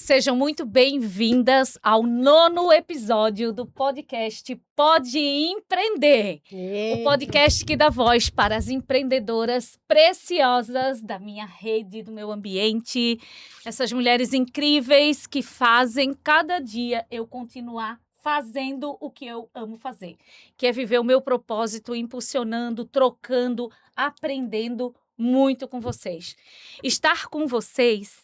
Sejam muito bem-vindas ao 9º episódio do podcast Pode Empreender. O podcast que dá voz para as empreendedoras preciosas da minha rede, do meu ambiente. Essas mulheres incríveis que fazem cada dia eu continuar fazendo o que eu amo fazer. Que é viver o meu propósito, impulsionando, trocando, aprendendo muito com vocês. Estar com vocês...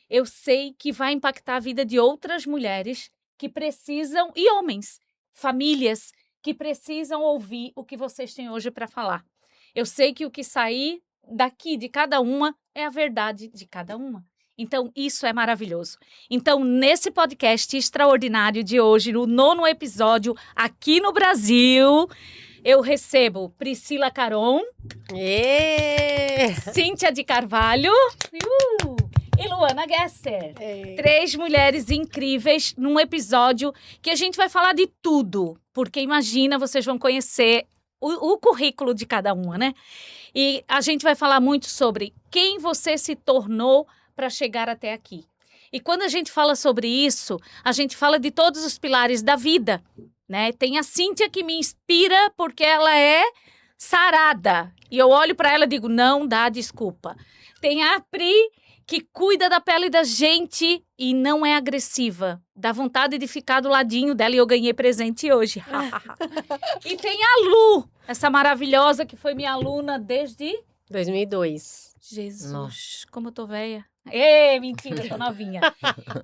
eu sei que vai impactar a vida de outras mulheres que precisam, e homens, famílias que precisam ouvir o que vocês têm hoje para falar. Eu sei que o que sair daqui de cada uma é a verdade de cada uma. Então, isso é maravilhoso. Então, nesse podcast extraordinário de hoje, no 9º episódio, aqui no Brasil, eu recebo Priscila Caron, Cíntia de Carvalho, e Luana Gesser. 3 mulheres incríveis num episódio que a gente vai falar de tudo. Porque imagina, vocês vão conhecer o currículo de cada uma, né? E a gente vai falar muito sobre quem você se tornou para chegar até aqui. E quando a gente fala sobre isso, a gente fala de todos os pilares da vida, né? Tem a Cíntia que me inspira porque ela é sarada. E eu olho para ela e digo, não dá desculpa. Tem a Pri, que cuida da pele da gente e não é agressiva. Dá vontade de ficar do ladinho dela e eu ganhei presente hoje. E tem a Lu, essa maravilhosa que foi minha aluna desde... 2002. Jesus, Nossa. como eu tô velha. Mentira, eu tô novinha.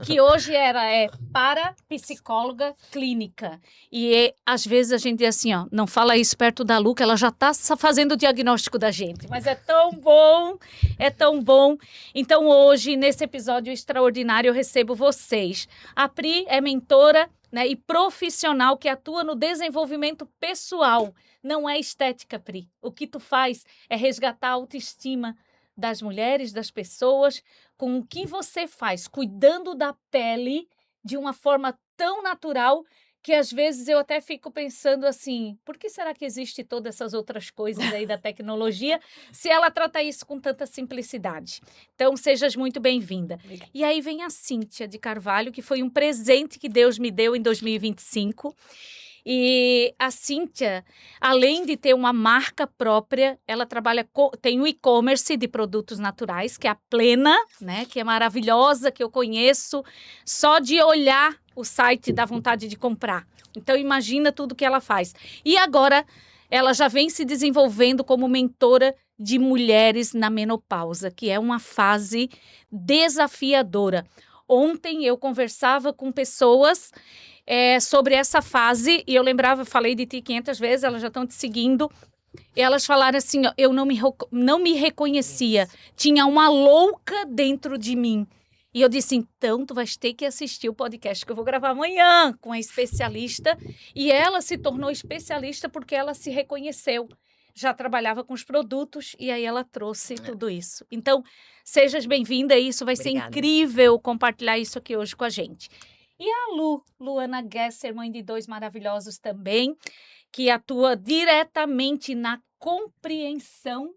Que hoje é parapsicóloga clínica. E às vezes a gente diz assim, ó, não fala isso perto da Lu, que ela já tá fazendo o diagnóstico da gente. Mas é tão bom, é tão bom. Então hoje, nesse episódio extraordinário, eu recebo vocês. A Pri é mentora, né, e profissional que atua no desenvolvimento pessoal. Não é estética, Pri. O que tu faz é resgatar a autoestima das mulheres, das pessoas, com o que você faz, cuidando da pele de uma forma tão natural que às vezes eu até fico pensando assim, por que será que existe todas essas outras coisas aí da tecnologia se ela trata isso com tanta simplicidade? Então, sejas muito bem-vinda. E aí vem a Cíntia de Carvalho, que foi um presente que Deus me deu em 2025. E a Cíntia, além de ter uma marca própria, ela trabalha, tem um e-commerce de produtos naturais, que é a Plena, né, que é maravilhosa, que eu conheço, só de olhar o site dá vontade de comprar. Então, imagina tudo que ela faz. E agora, ela já vem se desenvolvendo como mentora de mulheres na menopausa, que é uma fase desafiadora. Ontem eu conversava com pessoas sobre essa fase, e eu lembrava, falei de ti 500 vezes, elas já estão te seguindo, e elas falaram assim, ó, eu não me reconhecia, tinha uma louca dentro de mim. E eu disse, então tu vais ter que assistir o podcast que eu vou gravar amanhã com a especialista, e ela se tornou especialista porque ela se reconheceu. Já trabalhava com os produtos e aí ela trouxe tudo isso. Então, sejas bem-vinda, isso vai ser incrível compartilhar isso aqui hoje com a gente. E a Luana Gesser, mãe de 2 maravilhosos também, que atua diretamente na compreensão,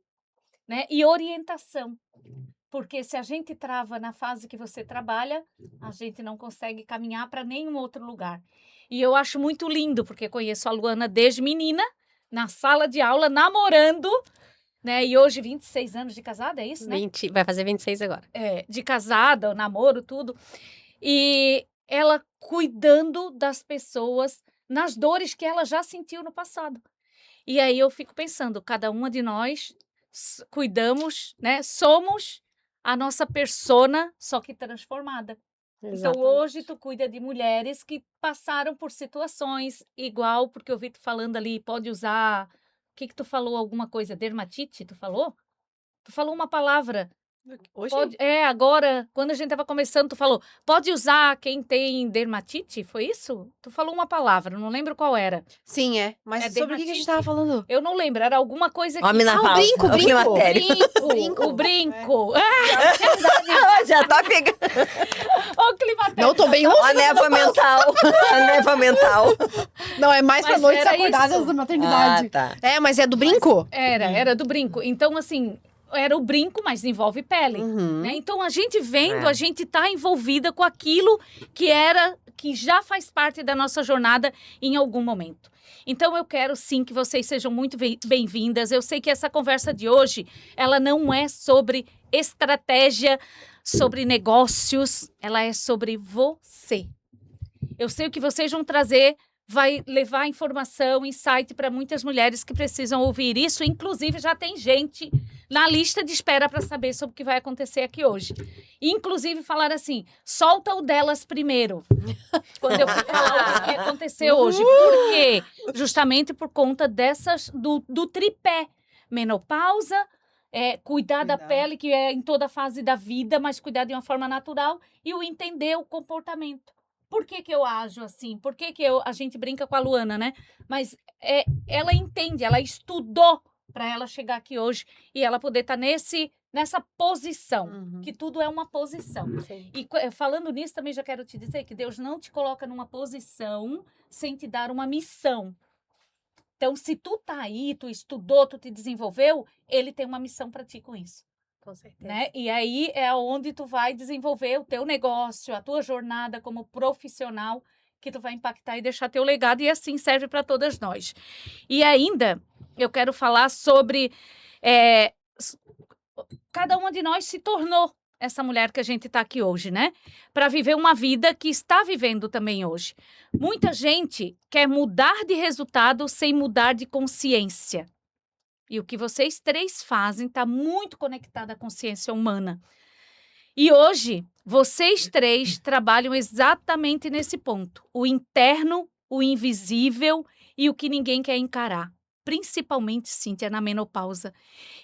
né, e orientação. Porque se a gente trava na fase que você trabalha, a gente não consegue caminhar para nenhum outro lugar. E eu acho muito lindo, porque conheço a Luana desde menina, na sala de aula, namorando, né? E hoje 26 anos de casada, é isso, né? Vai fazer 26 agora. De casada, o namoro, tudo. E ela cuidando das pessoas nas dores que ela já sentiu no passado. E aí eu fico pensando, cada uma de nós cuidamos, né? Somos a nossa persona, só que transformada. Exatamente. Então, hoje, tu cuida de mulheres que passaram por situações igual, porque eu vi tu falando ali, pode usar... O que tu falou? Alguma coisa? Dermatite, tu falou? Tu falou uma palavra... Hoje? Agora, quando a gente estava começando, tu falou, pode usar quem tem dermatite? Foi isso? Tu falou uma palavra, não lembro qual era. Sim, mas sobre o que a gente estava falando? Eu não lembro, era alguma coisa que... O brinco. Já tá pegando. O climatério. Não, tô bem A névoa mental. Não, é mais pra noites acordadas isso. da maternidade. Ah, tá. Mas é do brinco? Era do brinco. Então, assim... era o brinco, mas envolve pele. Uhum. Né? Então, a gente vendo, É. a gente está envolvida com aquilo que já faz parte da nossa jornada em algum momento. Então, eu quero sim que vocês sejam muito bem-vindas. Eu sei que essa conversa de hoje, ela não é sobre estratégia, sobre negócios, ela é sobre você. Eu sei o que vocês vão trazer, vai levar informação, insight para muitas mulheres que precisam ouvir isso. Inclusive, já tem gente na lista de espera para saber sobre o que vai acontecer aqui hoje. Inclusive, falaram assim, solta o delas primeiro. Quando eu fui falar o que aconteceu hoje. Por quê? Justamente por conta do tripé. Menopausa, cuidar da pele, que é em toda fase da vida, mas cuidar de uma forma natural, e o entender o comportamento. Por que eu ajo assim? Por que a gente brinca com a Luana, né? Mas ela entende, ela estudou para ela chegar aqui hoje e ela poder estar nessa posição, que tudo é uma posição. Sim. E falando nisso, também já quero te dizer que Deus não te coloca numa posição sem te dar uma missão. Então, se tu tá aí, tu estudou, tu te desenvolveu, Ele tem uma missão para ti com isso. Com certeza. Né? E aí é onde tu vai desenvolver o teu negócio, a tua jornada como profissional, que tu vai impactar e deixar teu legado, e assim serve para todas nós. E ainda, eu quero falar sobre cada uma de nós se tornou essa mulher que a gente está aqui hoje, né? Para viver uma vida que está vivendo também hoje. Muita gente quer mudar de resultado sem mudar de consciência. E o que vocês três fazem está muito conectado à consciência humana. E hoje, vocês três trabalham exatamente nesse ponto. O interno, o invisível e o que ninguém quer encarar. Principalmente, Cíntia, na menopausa.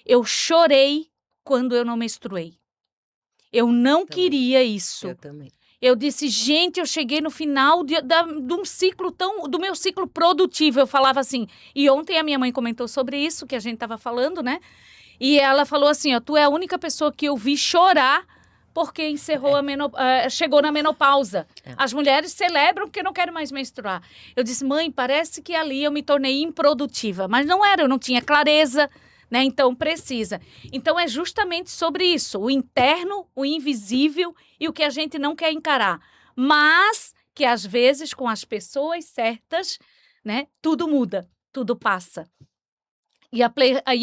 Eu chorei quando eu não menstruei. Eu não queria isso. Eu também. Eu disse, gente, eu cheguei no final de um ciclo do meu ciclo produtivo. Eu falava assim, e ontem a minha mãe comentou sobre isso, que a gente estava falando, né? E ela falou assim, ó, tu é a única pessoa que eu vi chorar porque encerrou chegou na menopausa. As mulheres celebram porque não querem mais menstruar. Eu disse, mãe, parece que ali eu me tornei improdutiva. Mas não era, eu não tinha clareza, né? Então, precisa. Então, é justamente sobre isso. O interno, o invisível e o que a gente não quer encarar. Mas que, às vezes, com as pessoas certas, né? Tudo muda, tudo passa. E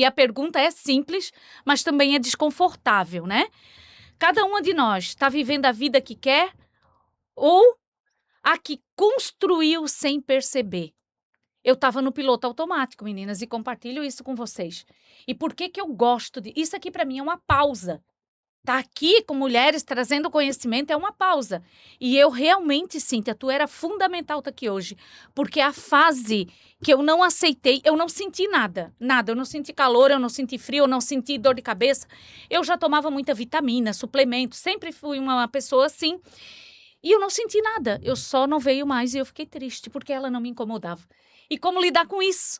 a pergunta é simples, mas também é desconfortável, né? Cada uma de nós está vivendo a vida que quer ou a que construiu sem perceber. Eu estava no piloto automático, meninas, e compartilho isso com vocês. E por que eu gosto de... Isso aqui, para mim, é uma pausa. Tá aqui com mulheres trazendo conhecimento é uma pausa. E eu realmente, Cíntia, tu era fundamental estar aqui hoje. Porque a fase que eu não aceitei, eu não senti nada. Nada. Eu não senti calor, eu não senti frio, eu não senti dor de cabeça. Eu já tomava muita vitamina, suplemento. Sempre fui uma pessoa assim. E eu não senti nada. Eu só não veio mais e eu fiquei triste porque ela não me incomodava. E como lidar com isso?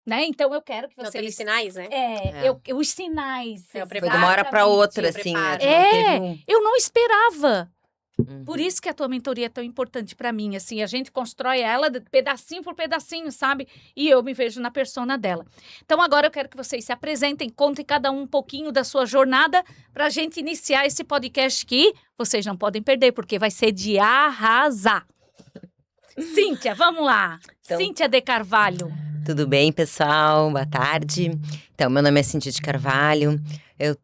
Né? Então, eu quero que Não vocês... teve sinais, né? Os sinais. É o Foi de uma hora para outra, Sim, assim. preparo. Eu não esperava. Uhum. Por isso que a tua mentoria é tão importante para mim, assim, a gente constrói ela pedacinho por pedacinho, sabe? E eu me vejo na persona dela. Então, agora eu quero que vocês se apresentem, contem cada um pouquinho da sua jornada para a gente iniciar esse podcast que vocês não podem perder, porque vai ser de arrasar. Cíntia, vamos lá. Então, Cíntia de Carvalho. Tudo bem, pessoal? Boa tarde. Então, meu nome é Cíntia de Carvalho. Eu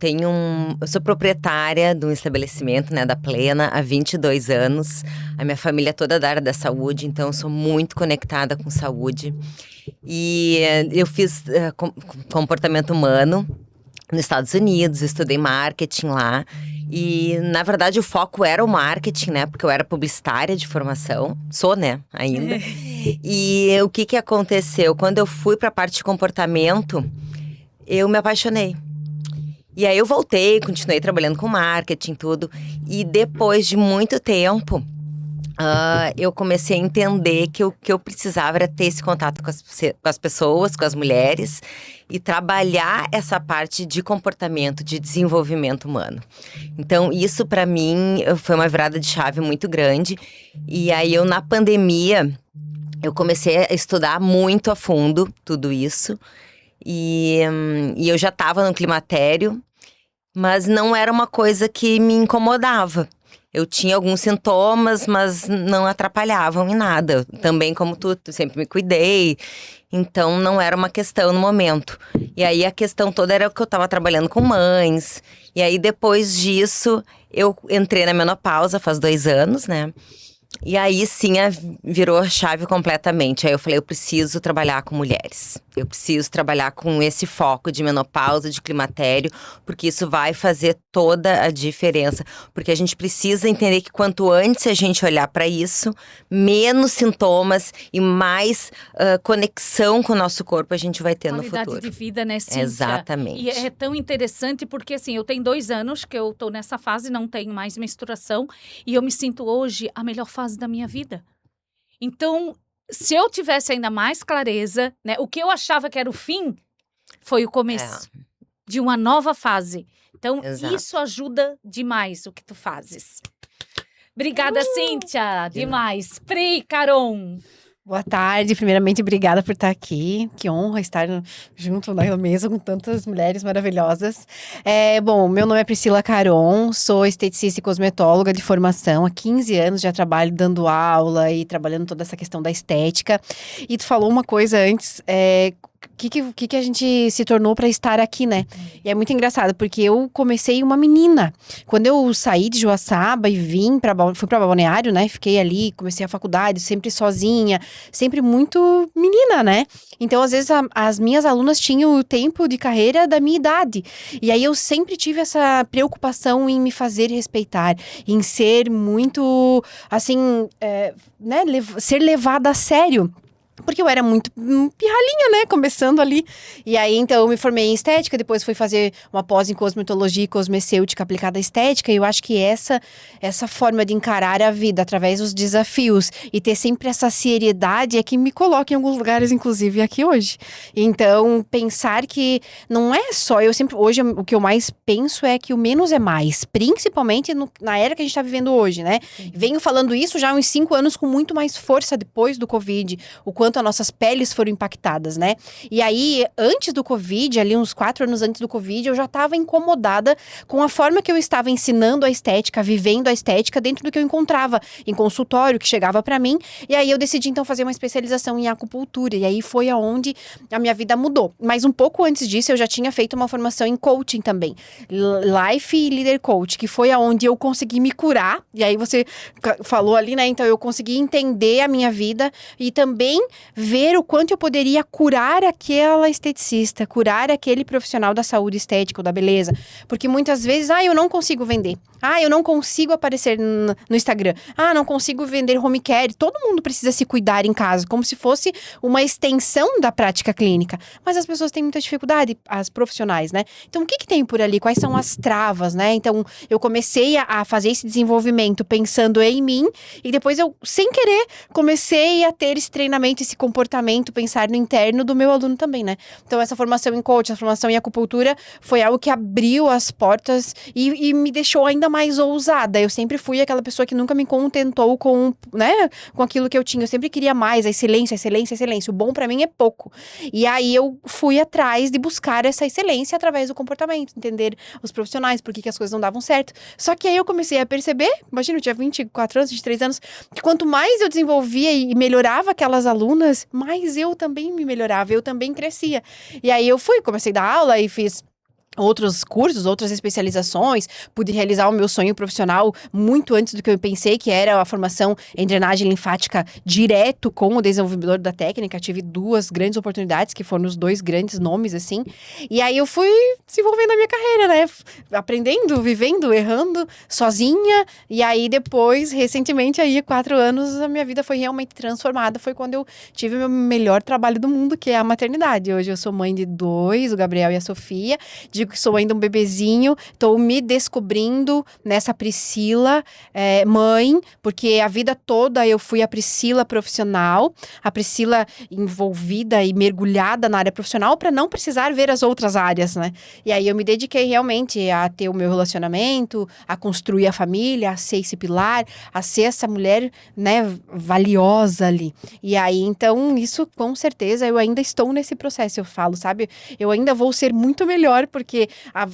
sou proprietária de um estabelecimento, né, da Plena, há 22 anos. A minha família é toda da área da saúde, então eu sou muito conectada com saúde. E eu fiz comportamento humano nos Estados Unidos, estudei marketing lá. E, na verdade, o foco era o marketing, né? Porque eu era publicitária de formação. Sou, né? Ainda. E o que aconteceu? Quando eu fui para a parte de comportamento, eu me apaixonei. E aí eu voltei, continuei trabalhando com marketing, tudo. E depois de muito tempo, eu comecei a entender que o que eu precisava era ter esse contato com as pessoas, com as mulheres, e trabalhar essa parte de comportamento, de desenvolvimento humano. Então, isso para mim foi uma virada de chave muito grande. E aí na pandemia, eu comecei a estudar muito a fundo tudo isso. E eu já estava no climatério. Mas não era uma coisa que me incomodava. Eu tinha alguns sintomas, mas não atrapalhavam em nada. Também, como tu sempre me cuidei. Então, não era uma questão no momento. E aí, a questão toda era que eu tava trabalhando com mães. E aí, depois disso, eu entrei na menopausa faz 2 anos, né? E aí, sim, virou a chave completamente. Aí eu falei, eu preciso trabalhar com mulheres. Eu preciso trabalhar com esse foco de menopausa, de climatério, porque isso vai fazer toda a diferença. Porque a gente precisa entender que quanto antes a gente olhar para isso, menos sintomas e mais conexão com o nosso corpo a gente vai ter no futuro. Qualidade de vida, né, Cíntia? Exatamente. E é tão interessante porque, assim, eu tenho 2 anos que eu tô nessa fase, não tenho mais menstruação. E eu me sinto hoje a melhor fase da minha vida. Então, se eu tivesse ainda mais clareza, né, o que eu achava que era o fim foi o começo de uma nova fase. Então, Exato. isso ajuda demais o que tu fazes. Obrigada, Cíntia, demais. Pri, Caron. Boa tarde. Primeiramente, obrigada por estar aqui. Que honra estar junto na mesa com tantas mulheres maravilhosas. Bom, meu nome é Priscila Caron, sou esteticista e cosmetóloga de formação. Há 15 anos já trabalho dando aula e trabalhando toda essa questão da estética. E tu falou uma coisa antes, o que a gente se tornou para estar aqui, né? E é muito engraçado, porque eu comecei uma menina. Quando eu saí de Joaçaba e fui para Balneário, né? Fiquei ali, comecei a faculdade, sempre sozinha, sempre muito menina, né? Então, às vezes, as minhas alunas tinham o tempo de carreira da minha idade. E aí, eu sempre tive essa preocupação em me fazer respeitar, em ser muito, assim, né? Ser levada a sério. Porque eu era muito pirralhinha, né? Começando ali. E aí, então, eu me formei em estética. Depois fui fazer uma pós em cosmetologia e cosmecêutica aplicada à estética. E eu acho que essa forma de encarar a vida através dos desafios e ter sempre essa seriedade é que me coloca em alguns lugares, inclusive aqui hoje. Então, pensar que não é só... Hoje, o que eu mais penso é que o menos é mais. Principalmente na era que a gente tá vivendo hoje, né? Venho falando isso já há uns 5 anos com muito mais força depois do Covid. O quanto as nossas peles foram impactadas, né? E aí, antes do Covid, ali uns 4 anos antes do Covid, eu já estava incomodada com a forma que eu estava ensinando a estética, vivendo a estética dentro do que eu encontrava em consultório, que chegava para mim. E aí, eu decidi, então, fazer uma especialização em acupuntura. E aí, foi aonde a minha vida mudou. Mas um pouco antes disso, eu já tinha feito uma formação em coaching também. Life e Leader Coach, que foi aonde eu consegui me curar. E aí, você falou ali, né? Então, eu consegui entender a minha vida e também ver o quanto eu poderia curar aquela esteticista, curar aquele profissional da saúde estética ou da beleza. Porque muitas vezes, eu não consigo vender. Eu não consigo aparecer no Instagram. Não consigo vender home care. Todo mundo precisa se cuidar em casa, como se fosse uma extensão da prática clínica. Mas as pessoas têm muita dificuldade, as profissionais, né? Então, o que tem por ali? Quais são as travas, né? Então, eu comecei a fazer esse desenvolvimento pensando em mim e depois eu, sem querer, comecei a ter esse treinamento, esse comportamento, pensar no interno do meu aluno também, né? Então, essa formação em coach, a formação em acupuntura foi algo que abriu as portas e me deixou ainda mais ousada. Eu sempre fui aquela pessoa que nunca me contentou com, né, com aquilo que eu tinha. Eu sempre queria mais, a excelência, excelência, excelência. O bom pra mim é pouco. E aí, eu fui atrás de buscar essa excelência através do comportamento, entender os profissionais, por que as coisas não davam certo. Só que aí, eu comecei a perceber, imagina, eu tinha 24 anos, 23 anos, que quanto mais eu desenvolvia e melhorava aquelas alunas, mais eu também me melhorava, eu também crescia. E aí, comecei a dar aula e fiz outros cursos, outras especializações, pude realizar o meu sonho profissional muito antes do que eu pensei, que era a formação em drenagem linfática direto com o desenvolvedor da técnica. Tive 2 grandes oportunidades, que foram os 2 grandes nomes, assim. E aí eu fui desenvolvendo a minha carreira, né? Aprendendo, vivendo, errando, sozinha. E aí depois, recentemente, aí 4 anos, a minha vida foi realmente transformada. Foi quando eu tive o meu melhor trabalho do mundo, que é a maternidade. Hoje eu sou mãe de 2, o Gabriel e a Sofia. Digo que sou ainda um bebezinho, estou me descobrindo nessa Priscila mãe, porque a vida toda eu fui a Priscila profissional, a Priscila envolvida e mergulhada na área profissional para não precisar ver as outras áreas, né? E aí eu me dediquei realmente a ter o meu relacionamento, a construir a família, a ser esse pilar, a ser essa mulher, né, valiosa ali. E aí, então, isso com certeza eu ainda estou nesse processo, eu falo, sabe? Eu ainda vou ser muito melhor, porque porque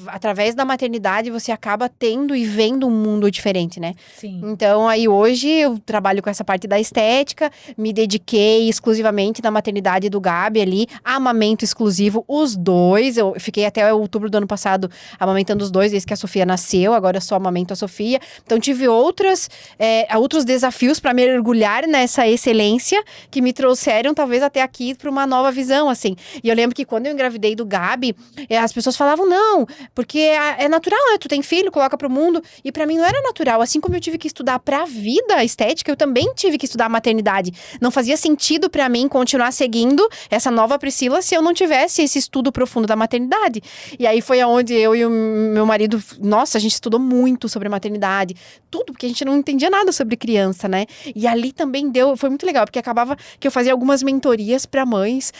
através da maternidade você acaba tendo e vendo um mundo diferente, né? Sim. Então, aí hoje eu trabalho com essa parte da estética, me dediquei exclusivamente na maternidade do Gabi ali, amamento exclusivo, os dois. Eu fiquei até outubro do ano passado amamentando os dois, desde que a Sofia nasceu, agora eu só amamento a Sofia. Então, tive outros desafios para mergulhar nessa excelência que me trouxeram, talvez, até aqui para uma nova visão, assim. E eu lembro que quando eu engravidei do Gabi, as pessoas falavam, não, porque é natural, né? Tu tem filho, coloca pro mundo. E para mim não era natural. Assim como eu tive que estudar pra vida estética, eu também tive que estudar maternidade. Não fazia sentido pra mim continuar seguindo essa nova Priscila se eu não tivesse esse estudo profundo da maternidade. E aí foi aonde eu e o meu marido, nossa, a gente estudou muito sobre maternidade, tudo, porque a gente não entendia nada sobre criança, né? E ali também foi muito legal, porque acabava que eu fazia algumas mentorias pra mães.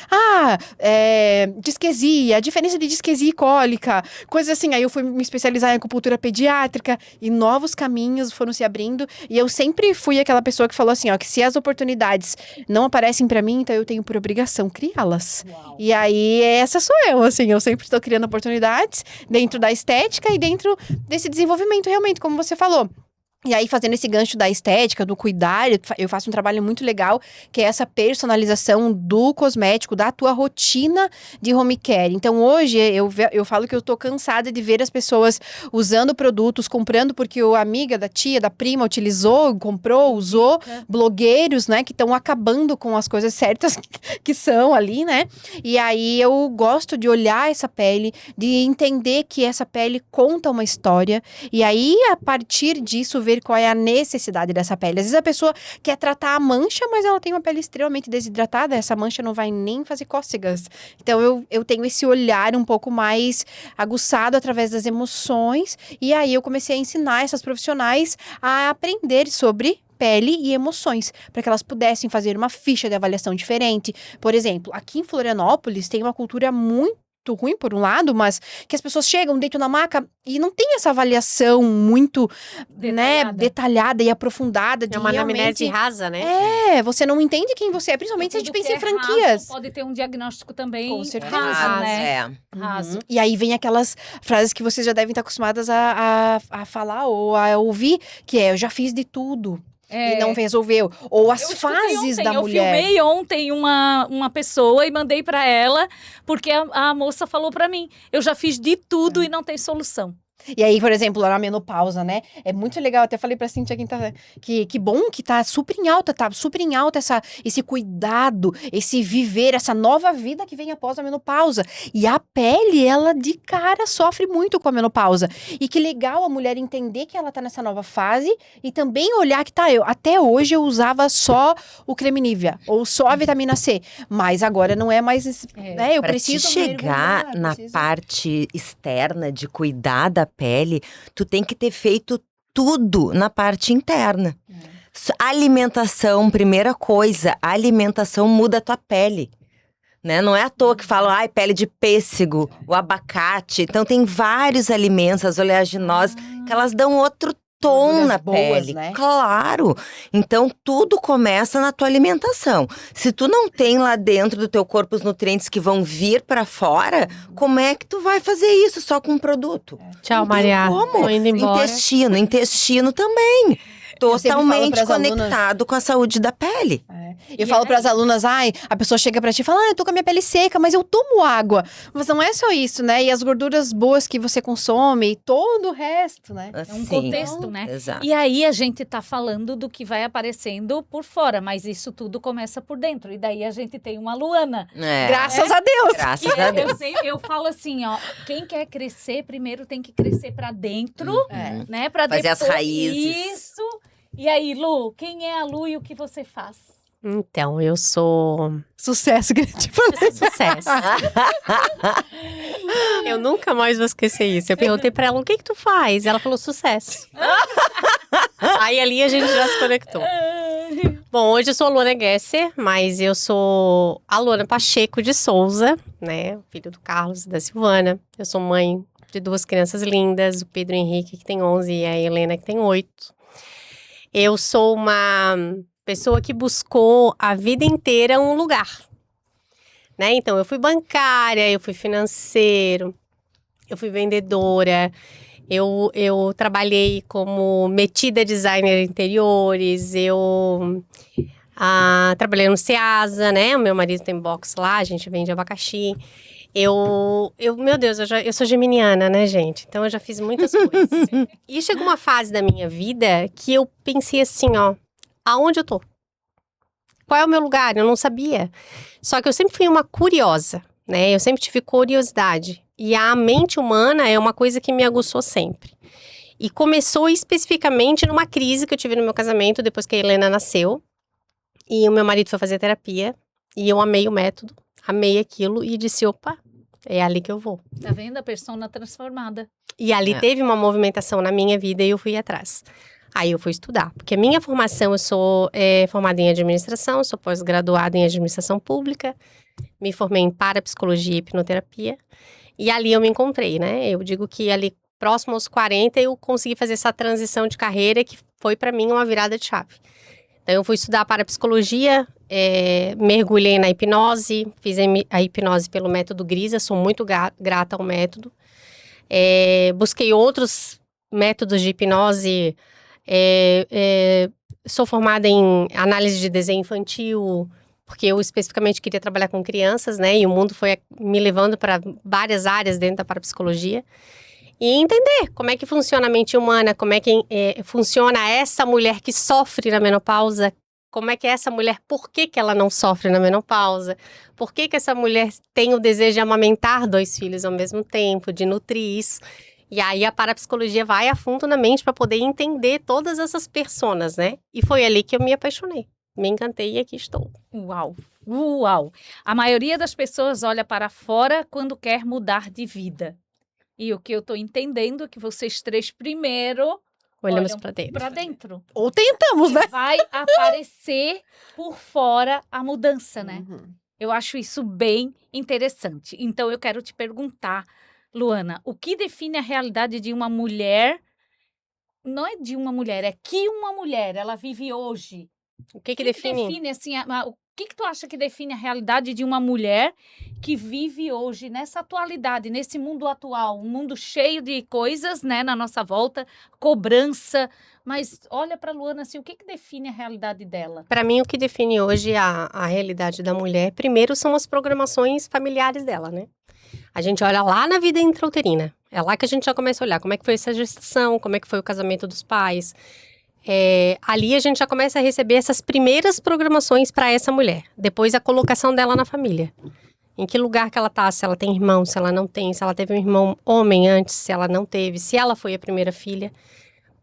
Disquesia, a diferença de disquesia e cólica, coisas assim. Aí eu fui me especializar em acupuntura pediátrica e novos caminhos foram se abrindo. E eu sempre fui aquela pessoa que falou assim, ó, que se as oportunidades não aparecem pra mim, então eu tenho por obrigação criá-las. E aí, essa sou eu, assim, eu sempre estou criando oportunidades dentro da estética e dentro desse desenvolvimento, realmente, como você falou. E aí, fazendo esse gancho da estética, do cuidar, eu faço um trabalho muito legal, que é essa personalização do cosmético, da tua rotina de home care. Então, hoje, eu falo que eu tô cansada de ver as pessoas usando produtos, comprando porque a amiga da tia, da prima, utilizou, comprou, usou. Blogueiros, né, que estão acabando com as coisas certas que são ali, né? E aí, eu gosto de olhar essa pele, de entender que essa pele conta uma história. E aí, a partir disso, ver qual é a necessidade dessa pele. Às vezes a pessoa quer tratar a mancha, mas ela tem uma pele extremamente desidratada, essa mancha não vai nem fazer cócegas. Então eu tenho esse olhar um pouco mais aguçado através das emoções, e aí eu comecei a ensinar essas profissionais a aprender sobre pele e emoções, para que elas pudessem fazer uma ficha de avaliação diferente. Por exemplo, aqui em Florianópolis tem uma cultura muito ruim, por um lado, mas que as pessoas chegam, deitam na maca e não tem essa avaliação muito, detalhada e aprofundada. É uma anamnese rasa, né? Você não entende quem você é, principalmente se a gente pensa em franquias. Raso, pode ter um diagnóstico também Com certeza. raso, né? Raso. E aí vem aquelas frases que vocês já devem estar acostumadas a falar ou a ouvir, que é, eu já fiz de tudo. E não resolveu. Ou as fases da mulher. Eu filmei ontem uma pessoa e mandei pra ela, porque a moça falou pra mim, eu já fiz de tudo e não tem solução. E aí, por exemplo, lá na menopausa, né? É muito legal, até falei pra Cíntia que bom que tá super em alta esse cuidado, esse viver, essa nova vida que vem após a menopausa. E a pele, ela de cara sofre muito com a menopausa. E que legal a mulher entender que ela tá nessa nova fase e também olhar que até hoje eu usava só o creme Nivea ou só a vitamina C, mas agora não é mais, né? Eu pra preciso te chegar na parte externa de cuidar da pele, tu tem que ter feito tudo na parte interna. Alimentação, primeira coisa, a alimentação muda a tua pele. Né? Não é à toa que falam, pele de pêssego, o abacate. Então tem vários alimentos, as oleaginosas, que elas dão outro tom na pele, né? Claro. Então tudo começa na tua alimentação. Se tu não tem lá dentro do teu corpo os nutrientes que vão vir pra fora, como é que tu vai fazer isso só com um produto? Tchau, Maria. Tô indo embora. Intestino também. Totalmente conectado com a saúde da pele. Eu falo para as alunas, a pessoa chega pra ti e fala, eu tô com a minha pele seca, mas eu tomo água. Mas não é só isso, né? E as gorduras boas que você consome e todo o resto, né? É um contexto, né? Exato. E aí a gente tá falando do que vai aparecendo por fora, mas isso tudo começa por dentro. E daí a gente tem uma Luana. Graças a Deus! Graças a Deus. Eu falo assim, ó, quem quer crescer, primeiro tem que crescer pra dentro, né? Pra fazer depois, as raízes. Isso. E aí, Lu, quem é a Lu e o que você faz? Então, eu sou... Sucesso, que eu te falei. Sucesso. Eu nunca mais vou esquecer isso. Eu perguntei pra ela, o que tu faz? Ela falou, sucesso. Aí ali a gente já se conectou. Bom, hoje eu sou a Luana Gesser, mas eu sou a Luana Pacheco de Souza, né? Filho do Carlos e da Silvana. Eu sou mãe de 2 crianças lindas, o Pedro Henrique, que tem 11, e a Helena, que tem 8. Eu sou uma pessoa que buscou a vida inteira um lugar, né? Então, eu fui bancária, eu fui financeiro, Eu fui vendedora, eu trabalhei como metida designer de interiores, eu trabalhei no Ceasa, né? O meu marido tem box lá, a gente vende abacaxi. Meu Deus, eu sou geminiana, né, gente? Então eu já fiz muitas coisas. E chegou uma fase da minha vida que eu pensei assim, ó, aonde eu tô? Qual é o meu lugar? Eu não sabia. Só que eu sempre fui uma curiosa, né? Eu sempre tive curiosidade. E a mente humana é uma coisa que me aguçou sempre. E começou especificamente numa crise que eu tive no meu casamento, depois que a Helena nasceu. E o meu marido foi fazer terapia. E eu amei o método, amei aquilo e disse, opa, é ali que eu vou. Tá vendo a persona transformada? E ali teve uma movimentação na minha vida e eu fui atrás. Aí eu fui estudar, porque a minha formação, eu sou formada em administração, sou pós-graduada em administração pública, me formei em parapsicologia e hipnoterapia, e ali eu me encontrei, né? Eu digo que ali, próximo aos 40, eu consegui fazer essa transição de carreira que foi para mim uma virada de chave. Então eu fui estudar parapsicologia, mergulhei na hipnose, fiz a hipnose pelo método Grisa, sou muito grata ao método. Busquei outros métodos de hipnose. Sou formada em análise de desenho infantil, porque eu especificamente queria trabalhar com crianças, né? E o mundo foi me levando para várias áreas dentro da parapsicologia. E entender como é que funciona a mente humana, como é que funciona essa mulher que sofre na menopausa, como é que é essa mulher, por que ela não sofre na menopausa, por que essa mulher tem o desejo de amamentar 2 filhos ao mesmo tempo, de nutrir isso. E aí a parapsicologia vai a fundo na mente para poder entender todas essas personas, né? E foi ali que eu me apaixonei, me encantei e aqui estou. Uau, uau. A maioria das pessoas olha para fora quando quer mudar de vida. E o que eu estou entendendo é que vocês 3 primeiro Olhamos olham para dentro. para dentro. Ou tentamos, né? Vai aparecer por fora a mudança, né? Uhum. Eu acho isso bem interessante. Então, eu quero te perguntar, Luana, o que define a realidade de uma mulher? Não é de uma mulher, é que uma mulher, ela vive hoje. O que Que define? define, assim, o que tu acha que define a realidade de uma mulher que vive hoje, nessa atualidade, nesse mundo atual, um mundo cheio de coisas, né, na nossa volta, cobrança, mas olha para a Luana, assim, o que define a realidade dela? Para mim, o que define hoje a realidade da mulher, primeiro, são as programações familiares dela, né? A gente olha lá na vida intrauterina. É lá que a gente já começa a olhar como é que foi essa gestação, como é que foi o casamento dos pais. Ali a gente já começa a receber essas primeiras programações para essa mulher. Depois a colocação dela na família. Em que lugar que ela tá, se ela tem irmão, se ela não tem, se ela teve um irmão homem antes, se ela não teve, se ela foi a primeira filha.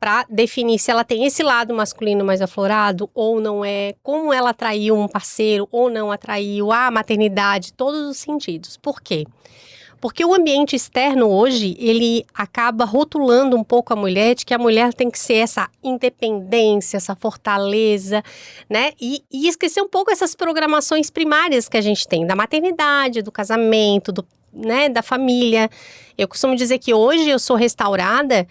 Para definir se ela tem esse lado masculino mais aflorado ou não é, como ela atraiu um parceiro ou não atraiu, a maternidade, todos os sentidos. Por quê? Porque o ambiente externo hoje, ele acaba rotulando um pouco a mulher de que a mulher tem que ser essa independência, essa fortaleza, né? E esquecer um pouco essas programações primárias que a gente tem, da maternidade, do casamento, né, da família. Eu costumo dizer que hoje eu sou restaurada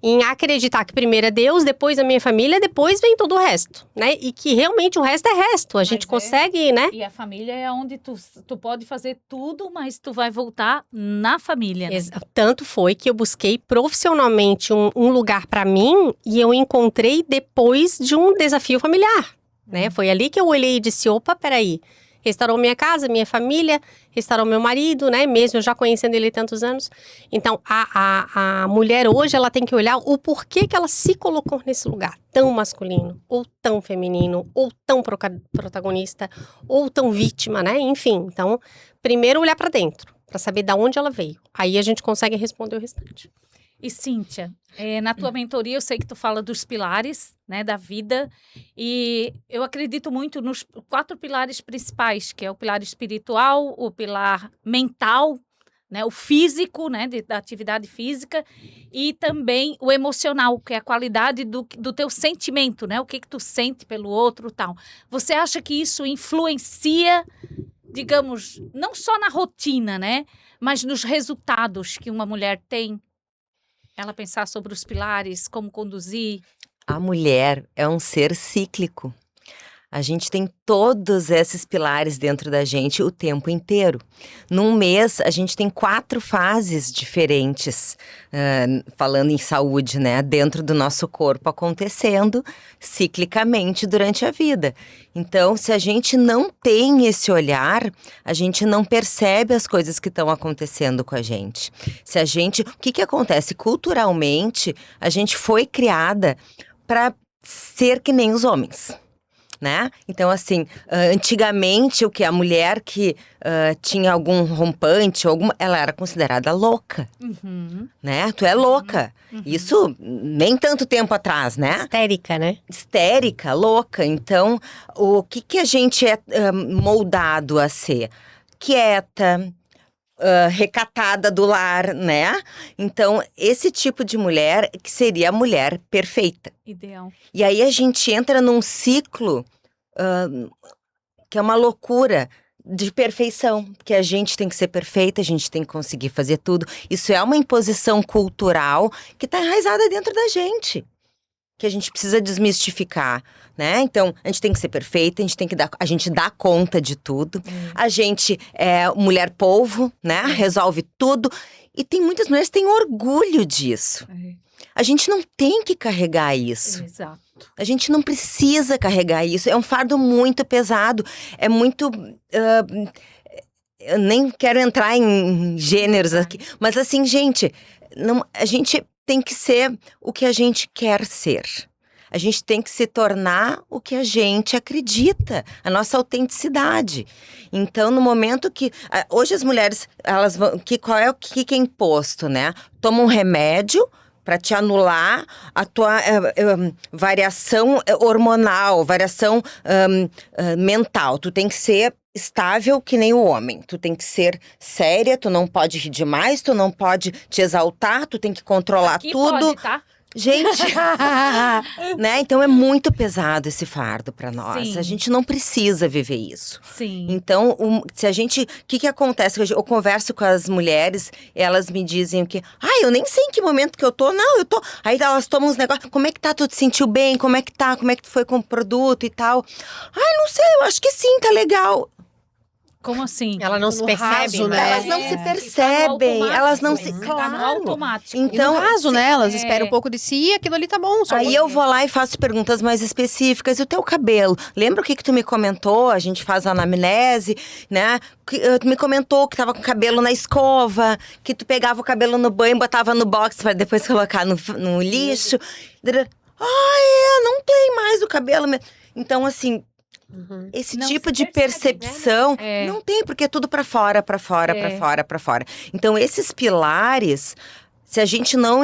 em acreditar que primeiro é Deus, depois a minha família, depois vem todo o resto, né? E que realmente o resto é resto, a gente consegue, né? E a família é onde tu pode fazer tudo, mas tu vai voltar na família, né? Tanto foi que eu busquei profissionalmente um lugar para mim e eu encontrei depois de um desafio familiar, né? Foi ali que eu olhei e disse, opa, peraí. Restaurou minha casa, minha família, restaurou meu marido, né? Mesmo eu já conhecendo ele há tantos anos. Então, a mulher hoje, ela tem que olhar o porquê que ela se colocou nesse lugar tão masculino, ou tão feminino, ou tão protagonista, ou tão vítima, né? Enfim, então, primeiro olhar para dentro, para saber de onde ela veio. Aí a gente consegue responder o restante. E Cíntia, na tua mentoria eu sei que tu fala dos pilares, né, da vida, e eu acredito muito nos 4 pilares principais, que é o pilar espiritual, o pilar mental, né, o físico, né, da atividade física, e também o emocional, que é a qualidade do teu sentimento, né, o que tu sente pelo outro, tal. Você acha que isso influencia, digamos, não só na rotina, né, mas nos resultados que uma mulher tem? Ela pensar sobre os pilares, como conduzir. A mulher é um ser cíclico. A gente tem todos esses pilares dentro da gente o tempo inteiro. Num mês, a gente tem 4 fases diferentes, falando em saúde, né? Dentro do nosso corpo acontecendo ciclicamente durante a vida. Então, se a gente não tem esse olhar, a gente não percebe as coisas que estão acontecendo com a gente. Se a gente... O que acontece? Culturalmente, a gente foi criada para ser que nem os homens. Né? Então, assim, antigamente, o que a mulher que tinha algum rompante, ela era considerada louca, né? Tu é louca. Isso nem tanto tempo atrás, né? Histérica, né? Histérica, louca. Então, o que a gente é moldado a ser? Quieta, recatada do lar, né? Então, esse tipo de mulher que seria a mulher perfeita. Ideal. E aí a gente entra num ciclo que é uma loucura de perfeição, porque a gente tem que ser perfeita, a gente tem que conseguir fazer tudo. Isso é uma imposição cultural que está enraizada dentro da gente, que a gente precisa desmistificar, né? Então, a gente tem que ser perfeita, a gente dá conta de tudo. A gente é mulher polvo, né? Resolve tudo. E tem muitas mulheres que têm orgulho disso. A gente não tem que carregar isso. Exato. A gente não precisa carregar isso. É um fardo muito pesado. É muito... eu nem quero entrar em gêneros aqui. Mas assim, gente, a gente tem que ser o que a gente quer ser. A gente tem que se tornar o que a gente acredita, a nossa autenticidade. Então, no momento que... Hoje as mulheres, elas vão... o que é imposto, né? Toma um remédio para te anular a tua variação hormonal, variação mental. Tu tem que ser estável que nem o homem. Tu tem que ser séria, tu não pode rir demais, tu não pode te exaltar, tu tem que controlar Aqui tudo. pode, tá? Gente, né? Então é muito pesado esse fardo para nós. Sim. A gente não precisa viver isso. Sim. Então, se a gente... O que acontece? Eu converso com as mulheres, elas me dizem que... eu nem sei em que momento que eu tô. Não, eu tô... Aí elas tomam uns negócios. Como é que tá? Tu te sentiu bem? Como é que tá? Como é que tu foi com o produto e tal? Não sei, eu acho que sim, tá legal. Como assim? Ela não se percebe, raso, né? Elas não se percebem, elas não se... Tá no automático. Então, no caso, né? Elas esperam um pouco de si e aquilo ali tá bom. Aí eu vou lá e faço perguntas mais específicas. E o teu cabelo? Lembra o que tu me comentou? A gente faz a anamnese, né? Tu me comentou que tava com o cabelo na escova, que tu pegava o cabelo no banho e botava no box para depois colocar no lixo. Não tem mais o cabelo. Então, assim... Esse Não tipo se de percebe, percepção né? não tem, porque é tudo pra fora, pra fora, pra fora, pra fora. Então, esses pilares, se a gente não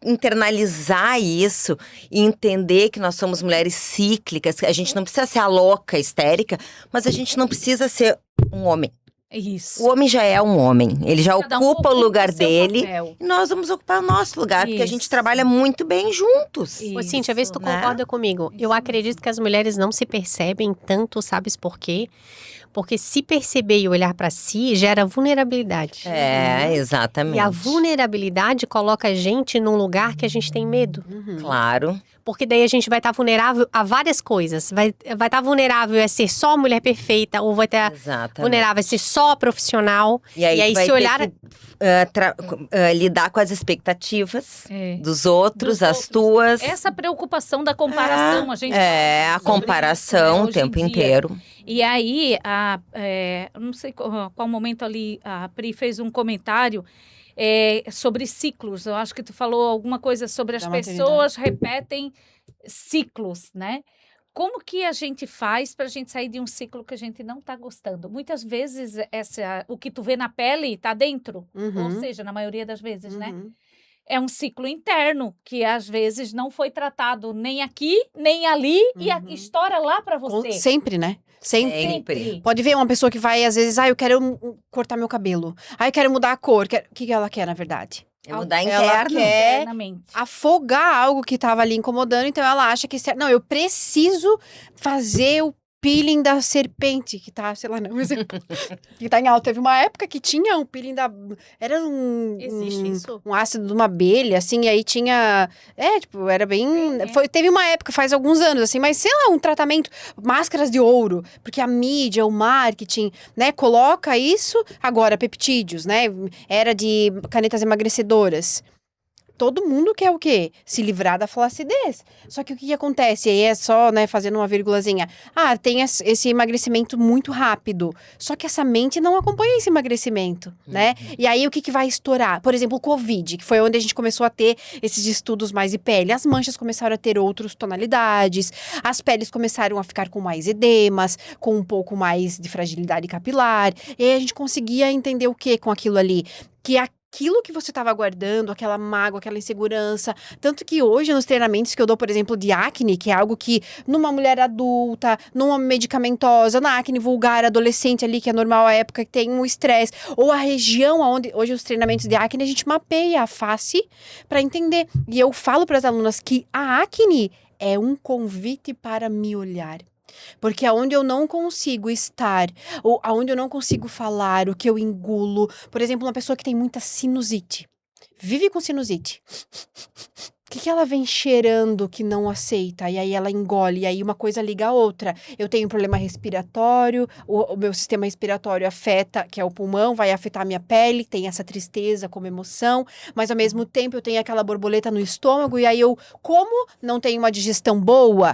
internalizar isso e entender que nós somos mulheres cíclicas, que a gente não precisa ser a louca, histérica, mas a gente não precisa ser um homem. Isso. O homem já é um homem, ele já Cada um ocupa o lugar seu dele. papel. E nós vamos ocupar o nosso lugar, porque a gente Isso. trabalha muito bem juntos. Ô, Cíntia, vê se tu né? concorda comigo. Eu acredito que as mulheres não se percebem tanto, sabes por quê? Porque se perceber e olhar pra si gera vulnerabilidade. Exatamente. E a vulnerabilidade coloca a gente num lugar que a gente tem medo. Claro. Porque daí a gente vai estar vulnerável a várias coisas. Vai estar vulnerável a ser só mulher perfeita, ou vai estar Exatamente. vulnerável a ser só profissional. E aí, se olhar. ter que, lidar com as expectativas dos outros, Dos as outros. Tuas. Essa preocupação da comparação, a gente a fala sobre comparação isso, né, o hoje em tempo dia. inteiro. E aí, eu não sei qual momento ali, a Pri fez um comentário sobre ciclos. Eu acho que tu falou alguma coisa sobre as Da pessoas repetem ciclos, né? Como que a gente faz para a gente sair de um ciclo que a gente não está gostando? Muitas vezes o que tu vê na pele está dentro, ou seja, na maioria das vezes, né? É um ciclo interno que às vezes não foi tratado nem aqui, nem ali e estoura lá para você. Sempre, né? Sempre. Pode ver uma pessoa que vai, às vezes, eu quero cortar meu cabelo. Eu quero mudar a cor. O que ela quer, na verdade? É mudar Ela interno. quer Internamente. afogar algo que estava ali incomodando. Então, ela acha que... Não, eu preciso fazer o peeling da serpente, que tá, sei lá, não, que tá em alta. Teve uma época que tinha um peeling da... Era Existe isso? um ácido de uma abelha, assim, e aí tinha... tipo, era bem... Teve uma época, faz alguns anos, assim, mas sei lá, um tratamento, máscaras de ouro, porque a mídia, o marketing, né, coloca isso, agora, peptídeos, né, era de canetas emagrecedoras. Todo mundo quer o quê? Se livrar da flacidez. Só que o que acontece? Aí é só, né, fazendo uma vírgulazinha. Tem esse emagrecimento muito rápido. Só que essa mente não acompanha esse emagrecimento, né? E aí o que vai estourar? Por exemplo, o Covid, que foi onde a gente começou a ter esses estudos mais de pele. As manchas começaram a ter outras tonalidades. As peles começaram a ficar com mais edemas, com um pouco mais de fragilidade capilar. E aí a gente conseguia entender o que com aquilo ali? Que aquilo que você estava guardando, aquela mágoa, aquela insegurança. Tanto que hoje, nos treinamentos que eu dou, por exemplo, de acne, que é algo que numa mulher adulta, numa medicamentosa, na acne vulgar, adolescente ali, que é normal a época que tem um estresse, ou a região onde hoje os treinamentos de acne, a gente mapeia a face para entender. E eu falo para as alunas que a acne é um convite para me olhar. Porque aonde eu não consigo estar, ou aonde eu não consigo falar, o que eu engulo. Por exemplo, uma pessoa que tem muita sinusite, vive com sinusite. O que ela vem cheirando que não aceita? E aí ela engole, e aí uma coisa liga a outra. Eu tenho um problema respiratório, o meu sistema respiratório afeta, que é o pulmão, vai afetar a minha pele, tem essa tristeza como emoção, mas ao mesmo tempo eu tenho aquela borboleta no estômago, e aí eu, como não tenho uma digestão boa,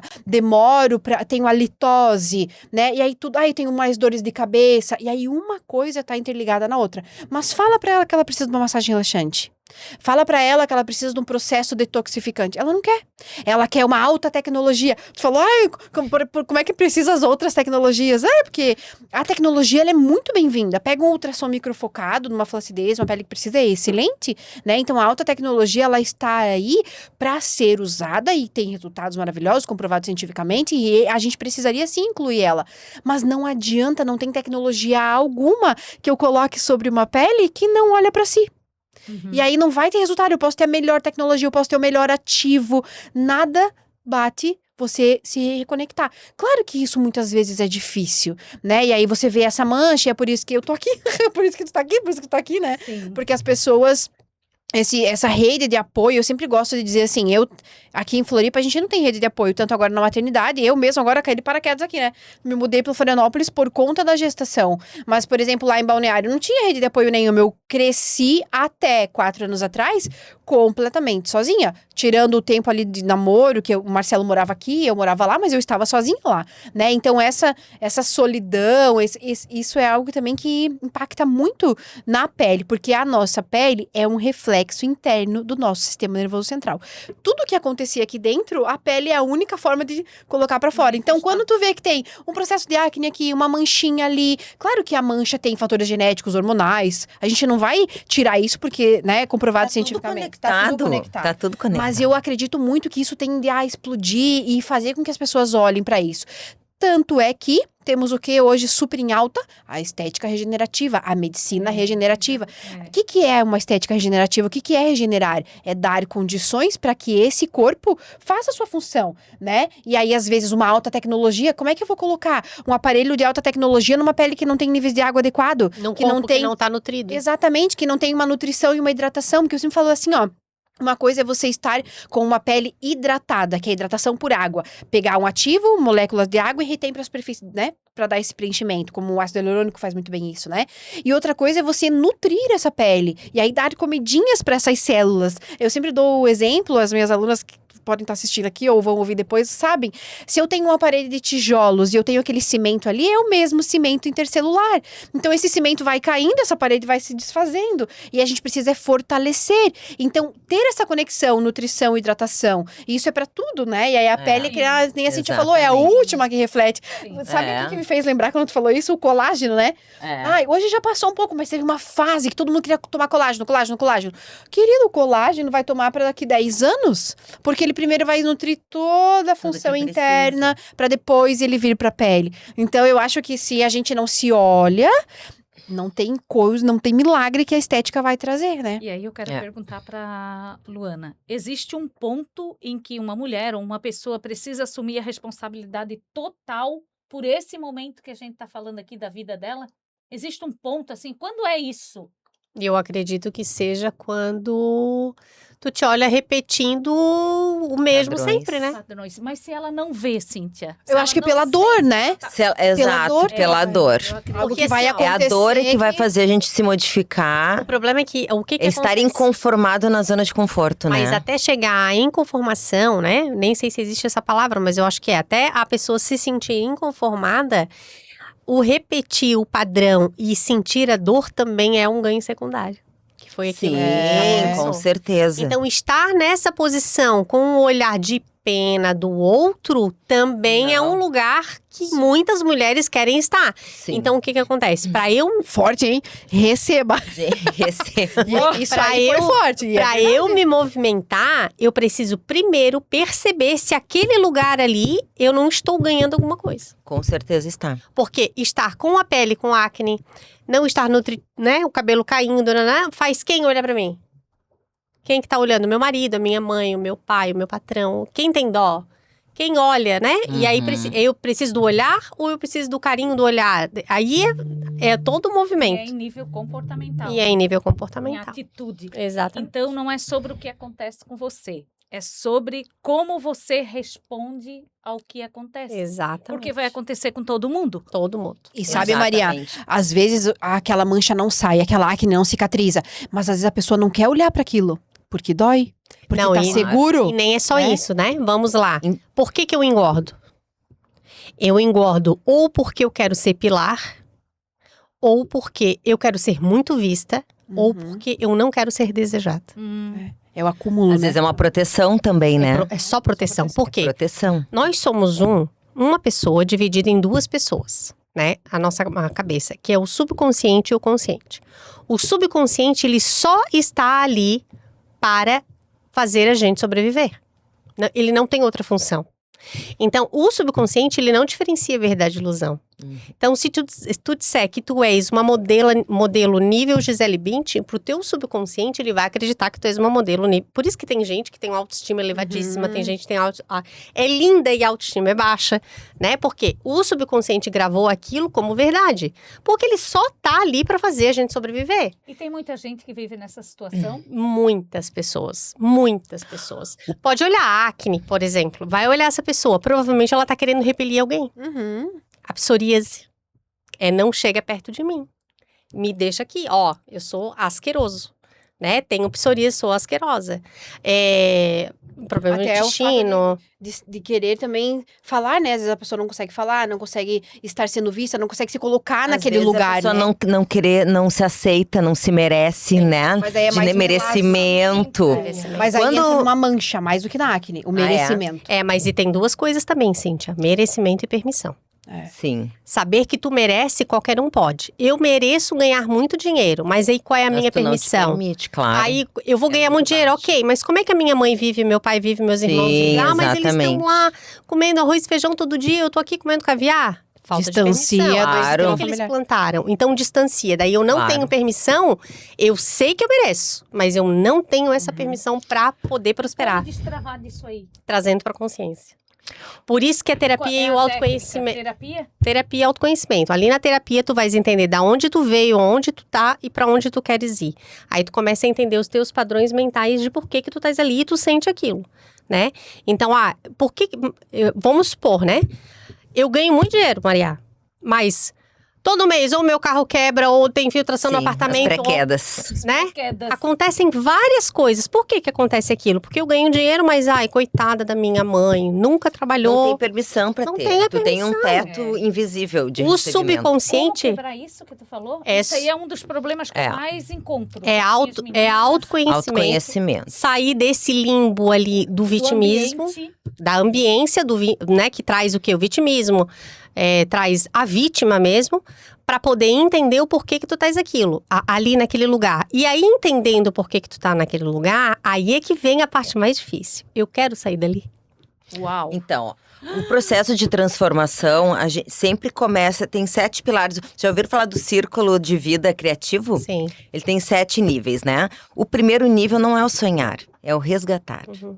tenho a litose, né? E aí tudo, tenho mais dores de cabeça, e aí uma coisa tá interligada na outra. Mas fala pra ela que ela precisa de uma massagem relaxante. Fala pra ela que ela precisa de um processo detoxificante. Ela não quer. Ela quer uma alta tecnologia. Tu falou, como é que precisa as outras tecnologias? Porque a tecnologia ela é muito bem-vinda. Pega um ultrassom microfocado numa flacidez, uma pele que precisa, é excelente, né? Então a alta tecnologia ela está aí pra ser usada e tem resultados maravilhosos, comprovados cientificamente, e a gente precisaria sim incluir ela. Mas não adianta, não tem tecnologia alguma que eu coloque sobre uma pele que não olha pra si. E aí não vai ter resultado. Eu posso ter a melhor tecnologia, eu posso ter o melhor ativo. Nada bate você se reconectar. Claro que isso muitas vezes é difícil, né? E aí você vê essa mancha, e é por isso que eu tô aqui. É por isso que tu tá aqui, por isso que tu tá aqui, né? Sim. Porque as pessoas... Essa rede de apoio, eu sempre gosto de dizer assim, aqui em Floripa a gente não tem rede de apoio, tanto agora na maternidade, eu mesmo agora caí de paraquedas aqui, né? Me mudei para Florianópolis por conta da gestação, mas, por exemplo, lá em Balneário não tinha rede de apoio nenhuma, eu cresci até 4 anos atrás completamente sozinha, tirando o tempo ali de namoro, que o Marcelo morava aqui, eu morava lá, mas eu estava sozinha lá, né? Então essa solidão, isso é algo também que impacta muito na pele, porque a nossa pele é um reflexo interno do nosso sistema nervoso central. Tudo que acontecia aqui dentro, a pele é a única forma de colocar pra fora. Então, quando tu vê que tem um processo de acne aqui, uma manchinha ali, claro que a mancha tem fatores genéticos, hormonais, a gente não vai tirar isso porque, né, é comprovado cientificamente. Tá tudo conectado. Tá tudo conectado. Mas eu acredito muito que isso tende a explodir e fazer com que as pessoas olhem pra isso. Tanto é que temos o que hoje super em alta? A estética regenerativa, a medicina regenerativa. O que é uma estética regenerativa? O que é regenerar? É dar condições para que esse corpo faça a sua função, né? E aí, às vezes, uma alta tecnologia, como é que eu vou colocar um aparelho de alta tecnologia numa pele que não tem níveis de água adequado? Que não tá nutrido. Exatamente, que não tem uma nutrição e uma hidratação, porque eu sempre falo assim, ó. Uma coisa é você estar com uma pele hidratada, que é a hidratação por água. Pegar um ativo, moléculas de água e retém para a superfície, né? Para dar esse preenchimento, como o ácido hialurônico faz muito bem isso, né? E outra coisa é você nutrir essa pele. E aí dar comidinhas para essas células. Eu sempre dou o exemplo, as minhas alunas que podem estar assistindo aqui ou vão ouvir depois, sabem? Se eu tenho uma parede de tijolos e eu tenho aquele cimento ali, é o mesmo cimento intercelular. Então, esse cimento vai caindo, essa parede vai se desfazendo. E a gente precisa fortalecer. Então, ter essa conexão, nutrição, hidratação, isso é pra tudo, né? E aí a pele, que nem a Cintia falou, é a última que reflete. Sabe o que me fez lembrar quando tu falou isso? O colágeno, né? Hoje já passou um pouco, mas teve uma fase que todo mundo queria tomar colágeno. Querido, o colágeno vai tomar pra daqui 10 anos? Porque ele primeiro vai nutrir toda a função interna para depois ele vir para a pele. Então eu acho que se a gente não se olha, não tem coisa, não tem milagre que a estética vai trazer, né? E aí eu quero perguntar para Luana, existe um ponto em que uma mulher ou uma pessoa precisa assumir a responsabilidade total por esse momento que a gente está falando aqui da vida dela? Existe um ponto assim, quando é isso? E eu acredito que seja quando tu te olha repetindo o mesmo Padrões. sempre, né? Padrões. Mas se ela não vê, Cíntia? Se Eu ela acho que não pela dor, né? Exato, dor, pela dor. Eu acredito. Algo Porque que vai assim, ó, É a dor acontecer que vai fazer a gente se modificar, O problema é que o que estar acontece? inconformado na zona de conforto, né? Mas até chegar à inconformação, né? Nem sei se existe essa palavra, mas eu acho que é. Até a pessoa se sentir inconformada, o repetir o padrão e sentir a dor também é um ganho secundário. Que foi aquilo Sim, que a gente já com conversou. certeza. Então, estar nessa posição com o olhar de pena do outro também é um lugar que muitas mulheres querem estar. Sim. Então, o que acontece? Para eu Forte, hein? Receba. Receba. Isso pra aí foi forte. e é Para eu me movimentar, eu preciso primeiro perceber se aquele lugar ali eu não estou ganhando alguma coisa. Com certeza está. Porque estar com a pele com acne, não estar né, o cabelo caindo, né, faz quem olha pra mim? Quem que tá olhando? Meu marido, a minha mãe, o meu pai, o meu patrão. Quem tem dó? Quem olha, né? E aí eu preciso do olhar ou eu preciso do carinho do olhar? Aí é todo o É movimento. em nível comportamental. E é em nível Em comportamental. atitude. Exatamente. Então, não é sobre o que acontece com você. É sobre como você responde ao que acontece. Exatamente. Porque vai acontecer com todo mundo. Todo mundo. E sabe, Maria, Exatamente. às vezes aquela mancha não sai, aquela acne não cicatriza. Mas às vezes a pessoa não quer olhar para aquilo. Porque dói. Porque Não, tá e- seguro. E nem é só né? isso, né? Vamos lá. Em- Por que eu engordo? Eu engordo ou porque eu quero ser pilar, ou porque eu quero ser muito vista, ou porque eu não quero ser desejada. É o acúmulo, Às né? vezes é uma proteção também, né? É só proteção. Por quê? Proteção. Nós somos uma pessoa dividida em duas pessoas, né? A cabeça, que é o subconsciente e o consciente. O subconsciente, ele só está ali para fazer a gente sobreviver. Ele não tem outra função. Então, o subconsciente, ele não diferencia verdade e ilusão. Então, se tu disser que tu és uma modelo nível Gisele Bündchen, pro teu subconsciente, ele vai acreditar que tu és uma modelo nível. Por isso que tem gente que tem uma autoestima elevadíssima, tem gente que tem é linda e a autoestima é baixa, né? Porque o subconsciente gravou aquilo como verdade. Porque ele só tá ali para fazer a gente sobreviver. E tem muita gente que vive nessa situação. Muitas pessoas. Muitas pessoas. Pode olhar a acne, por exemplo. Vai olhar essa pessoa. Provavelmente ela tá querendo repelir alguém. A psoríase não chega perto de mim. Me deixa aqui, ó, eu sou asqueroso, né? Tenho psoríase, sou asquerosa. Problema de Até o intestino. De querer também falar, né? Às vezes a pessoa não consegue falar, não consegue estar sendo vista, não consegue se colocar Às naquele vezes lugar, a pessoa né? não querer, não se aceita, não se merece, né? Mas aí é De mais um merecimento. Mas aí Quando- entra numa mancha, mais do que na acne, o é? merecimento. Mas e tem duas coisas também, Cíntia. Merecimento e permissão. Sim. Saber que tu merece, qualquer um pode. Eu mereço ganhar muito dinheiro, mas aí qual é a Mas minha tu não te permissão? permite, claro. Aí eu vou ganhar muito dinheiro, ok, mas como é que a minha mãe vive, meu pai vive, meus irmãos vivem? Sim, Mas eles estão exatamente. lá comendo arroz e feijão todo dia, eu tô aqui comendo caviar. Falta Distancia de permissão. Claro. O que eles plantaram. Então, distancia. Daí eu não Claro. tenho permissão, eu sei que eu mereço, mas eu não tenho essa permissão pra poder prosperar, Como destravar disso aí? trazendo pra consciência. Por isso que a terapia Qual é e a o técnica? autoconhecimento. Terapia? Terapia e autoconhecimento. Ali na terapia, tu vais entender da onde tu veio, onde tu tá e pra onde tu queres ir. Aí tu começa a entender os teus padrões mentais de por que tu estás ali e tu sente aquilo, né? Então, por que... Vamos supor, né? Eu ganho muito dinheiro, Maria, mas todo mês ou meu carro quebra ou tem infiltração no Sim, apartamento. as pré-quedas. Né? Quedas. Acontecem várias coisas. Por que acontece aquilo? Porque eu ganho dinheiro, mas coitada da minha mãe, nunca Não trabalhou. tem permissão pra Não ter. tem a Tu tem um permissão. teto invisível de O recebimento. Como subconsciente quebrar isso que tu falou? Isso aí é um dos problemas que eu mais encontro. é As meninas autoconhecimento. Autoconhecimento. Sair desse limbo ali do do vitimismo, ambiente. da ambiência, né, que traz o quê? O vitimismo, traz a vítima mesmo, para poder entender o porquê que tu estás ali naquele lugar. E aí, entendendo o porquê que tu tá naquele lugar, aí é que vem a parte mais difícil. Eu quero sair dali. Uau. Então, ó, o processo de transformação, a gente sempre começa, tem 7 pilares. Já ouviram falar do círculo de vida criativo? Sim. Ele tem 7 níveis, né? O primeiro nível não é o sonhar, é o resgatar. Uhum.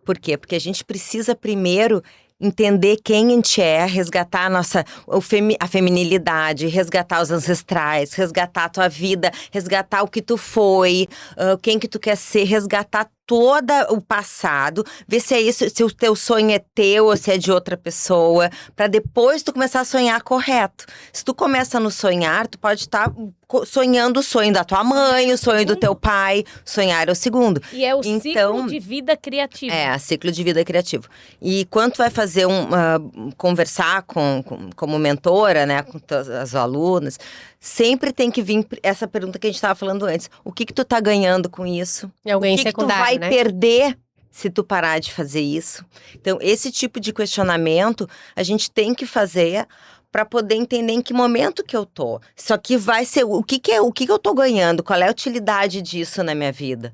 Por quê? Porque a gente precisa primeiro entender quem a gente é, resgatar a feminilidade, resgatar os ancestrais, resgatar a tua vida, resgatar o que tu foi, quem que tu quer ser, resgatar todo o passado, ver se é isso, se o teu sonho é teu ou se é de outra pessoa, para depois tu começar a sonhar correto. Se tu começa no sonhar, tu pode estar sonhando o sonho da tua mãe, o sonho do teu pai, sonhar é o segundo. E é o Então, ciclo de vida criativo. Ciclo de vida criativo. E quando tu vai fazer conversar como mentora, né, com as alunas, sempre tem que vir essa pergunta que a gente estava falando antes. O que tu tá ganhando com isso? É alguém O que secundário, tu vai né? perder se tu parar de fazer isso? Então, esse tipo de questionamento a gente tem que fazer para poder entender em que momento que eu tô. Só que vai ser o que eu tô ganhando, qual é a utilidade disso na minha vida.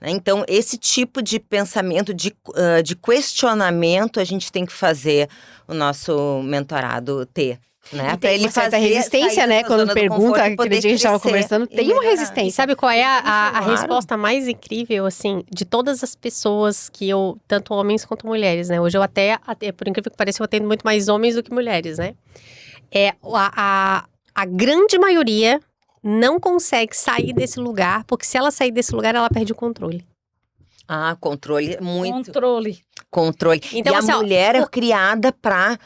Então, esse tipo de pensamento, de questionamento, a gente tem que fazer o nosso mentorado ter. Né? E tem uma certa resistência, né? Quando pergunta, aquele dia que a gente estava conversando, tem uma E resistência. sabe qual é a Claro. resposta mais incrível, assim, de todas as pessoas que eu, tanto homens quanto mulheres, né? Hoje eu até por incrível que pareça, eu atendo muito mais homens do que mulheres, né? A grande maioria não consegue sair desse lugar, porque se ela sair desse lugar, ela perde o controle. Controle, muito. Controle. Então, e assim, a mulher é criada pra...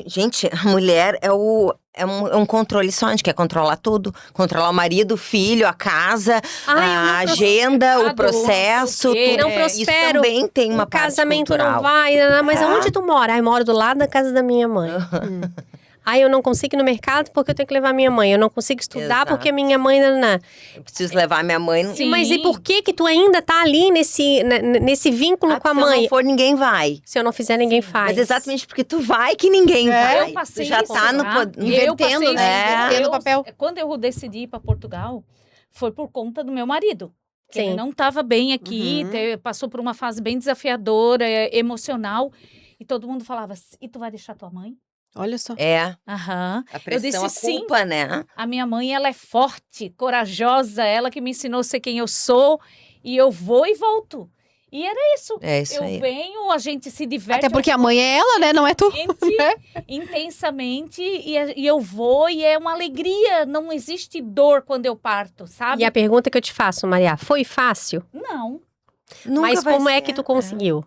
Gente, a mulher é um controle só. A gente quer controlar tudo. Controlar o marido, o filho, a casa, a agenda, o processo. Não prospero. Isso também tem uma O parte casamento cultural. não vai, mas aonde tu mora? Eu moro do lado da casa da minha mãe. Eu não consigo ir no mercado porque eu tenho que levar minha mãe. Eu não consigo estudar Exato. porque minha mãe... Eu preciso levar minha mãe. Sim. Mas e por que tu ainda tá ali nesse vínculo com a Se mãe? eu não for, ninguém vai. Se eu não fizer, ninguém faz. Mas exatamente porque tu vai que ninguém vai. Eu passei Tu já isso, tá no tá? poder. Eu passei Invertendo, né? isso. Invertendo o papel. Quando eu decidi ir para Portugal, foi por conta do meu marido. Que Sim. ele não estava bem aqui, passou por uma fase bem desafiadora, emocional. E todo mundo falava, e tu vai deixar tua mãe? Olha só. Aham. A pressão, disse a culpa, né? A minha mãe, ela é forte, corajosa, ela que me ensinou a ser quem eu sou. E eu vou e volto. E era isso. É isso Eu aí. venho, a gente se diverte. Até porque a mãe é ela, né? Não é tu. Intensamente, e eu vou, e é uma alegria. Não existe dor quando eu parto, sabe? E a pergunta que eu te faço, Maria, foi fácil? Não. Nunca Mas vai como é ser. que tu conseguiu?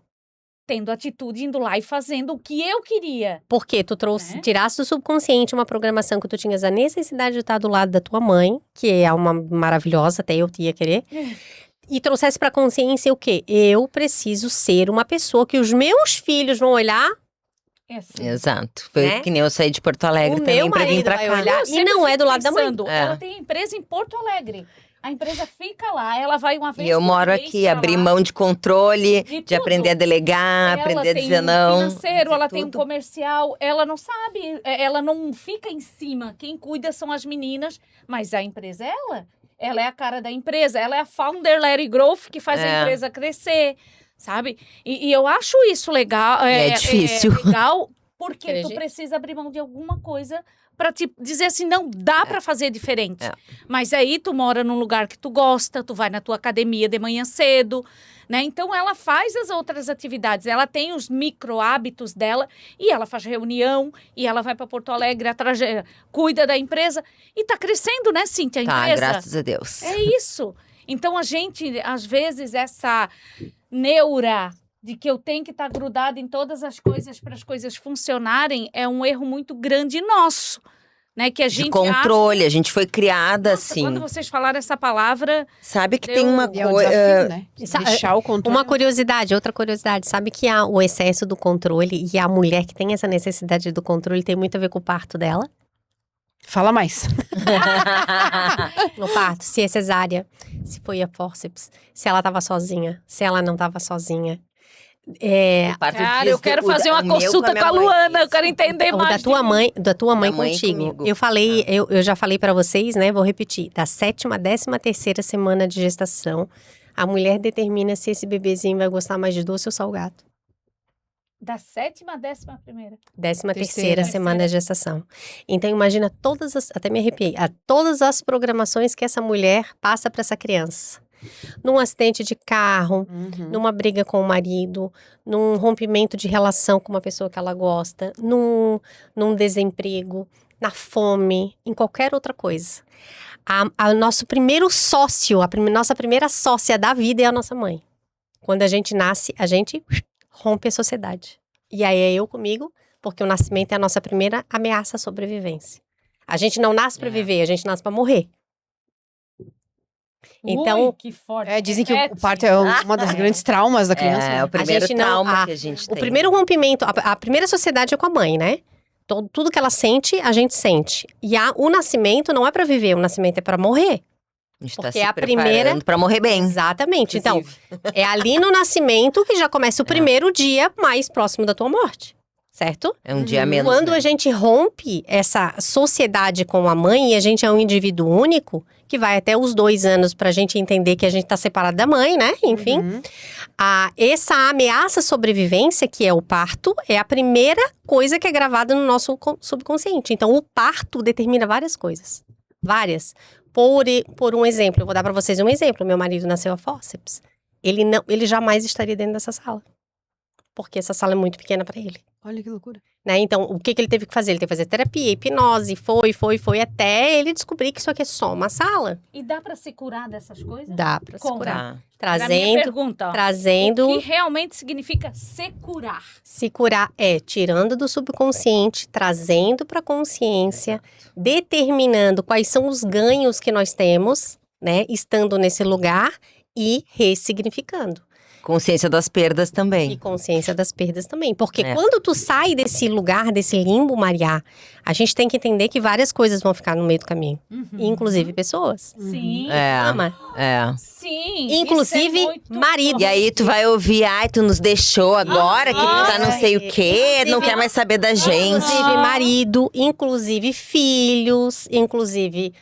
Tendo atitude, indo lá e fazendo o que eu queria. Porque tu trouxe, Né? tiraste do subconsciente uma programação que tu tinhas a necessidade de estar do lado da tua mãe, que é uma maravilhosa, até eu ia querer. E trouxesse pra consciência o quê? Eu preciso ser uma pessoa que os meus filhos vão olhar. É assim. Exato. Foi Né? que nem eu saí de Porto Alegre O também meu pra vir marido pra vai cá. olhar. Eu E sempre não é fico do lado da mãe. pensando, É. Ela tem empresa em Porto Alegre. A empresa fica lá, ela vai uma vez E eu por moro mês aqui, pra abrir lá. mão de controle, De de aprender a tudo. delegar, Ela aprender a tem dizer um não. financeiro, ela de tem um tudo. comercial, ela não sabe, ela não fica em cima. Quem cuida são as meninas, mas a empresa é ela. Ela é a cara da empresa, ela é a founder Larry Growth que faz a É. empresa crescer, sabe? E eu acho isso legal. É difícil. legal porque tu Acredito. precisa abrir mão de alguma coisa para te dizer assim, não dá para fazer diferente. É. Mas aí tu mora num lugar que tu gosta, tu vai na tua academia de manhã cedo, né? Então ela faz as outras atividades, ela tem os micro hábitos dela e ela faz reunião e ela vai para Porto Alegre, cuida da empresa e tá crescendo, né, Cíntia, a Tá, empresa? graças a Deus. É isso. Então a gente, às vezes, essa neura de que eu tenho que estar grudada em todas as coisas para as coisas funcionarem é um erro muito grande nosso, né? Que a gente De controle, a gente foi criada Nossa, assim. quando vocês falaram essa palavra, Sabe que deu- tem uma E é um coisa. desafio, né? Sa- Deixar o controle. Uma curiosidade, outra curiosidade. Sabe que o excesso do controle e a mulher que tem essa necessidade do controle tem muito a ver com o parto dela? Fala mais. No parto, se é cesárea, se foi a fórceps, se ela tava sozinha, se ela não tava sozinha. cara, eu quero fazer uma consulta com a Luana, eu quero entender Ou mais. da tua mãe, Da mãe contigo. comigo. Eu falei, eu já falei pra vocês, né? Vou repetir. Da 7ª à 13ª semana de gestação, a mulher determina se esse bebezinho vai gostar mais de doce ou salgado. Da 7ª à 11ª. 13ª Terceira. semana de gestação. Então imagina até me arrepiei, todas as programações que essa mulher passa pra essa criança. Num acidente de carro, Uhum. numa briga com o marido, num rompimento de relação com uma pessoa que ela gosta, num desemprego, na fome, em qualquer outra coisa. A nosso primeiro sócio, nossa primeira sócia da vida é a nossa mãe. Quando a gente nasce, a gente rompe a sociedade. E aí é eu comigo, porque o nascimento é a nossa primeira ameaça à sobrevivência. A gente não nasce para viver, a gente nasce para morrer. Então, Ui, que forte. Dizem que o Repete. parto é uma das grandes traumas da criança. É o primeiro gente não- trauma a- que a gente o tem. primeiro rompimento, a primeira sociedade é com a mãe, né? Tudo que ela sente, a gente sente. E o nascimento não é para viver, o nascimento é para morrer. A gente tá porque se a preparando primeira- pra morrer bem. Exatamente. Então, inclusive. é ali no nascimento que já começa o primeiro dia mais próximo da tua morte. Certo? É um dia a menos, Quando né? a gente rompe essa sociedade com a mãe e a gente é um indivíduo único, que vai até os 2 anos pra gente entender que a gente tá separado da mãe, né? Enfim. Uhum. Essa ameaça à sobrevivência, que é o parto, é a primeira coisa que é gravada no nosso subconsciente. Então, o parto determina várias coisas. Várias. Por um exemplo, eu vou dar pra vocês um exemplo. Meu marido nasceu a fórceps. Ele jamais estaria dentro dessa sala. Porque essa sala é muito pequena pra ele. Olha que loucura. Né? Então, o que ele teve que fazer? Ele teve que fazer terapia, hipnose, foi, até ele descobrir que isso aqui é só uma sala. E dá pra se curar dessas coisas? Dá pra se Como? curar. Tá. Era a minha Trazendo, pergunta, ó. trazendo, O que realmente significa se curar? se curar é tirando do subconsciente, trazendo pra consciência, determinando quais são os ganhos que nós temos, né, estando nesse lugar e ressignificando. Consciência das perdas E também. consciência das perdas também. Porque É. quando tu sai desse lugar, desse limbo, Maria, a gente tem que entender que várias coisas vão ficar no meio do caminho. Inclusive pessoas. Sim. Ama. É. Sim. Inclusive, isso é muito marido. E aí tu vai ouvir, ai, tu nos deixou agora, que tu tá não sei o quê, não Inclusive- quer mais saber da gente. Inclusive marido, inclusive filhos, inclusive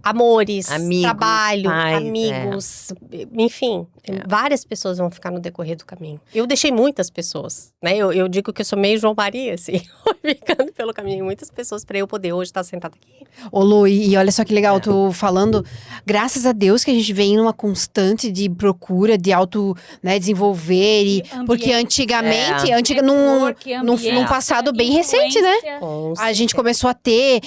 amores, Amigos, trabalho, pais, amigos, enfim, várias pessoas vão ficar no decorrer do caminho. Eu deixei muitas pessoas, né? Eu digo que eu sou meio João Maria, assim, ficando pelo caminho, muitas pessoas para eu poder hoje estar sentada aqui. Ô Lu, e olha só que legal, tu falando, graças a Deus que a gente vem numa constante de procura, de auto, né, desenvolver, E porque ambiente. antigamente, Network, num ambiente, passado bem recente, né? influência. A gente começou a ter,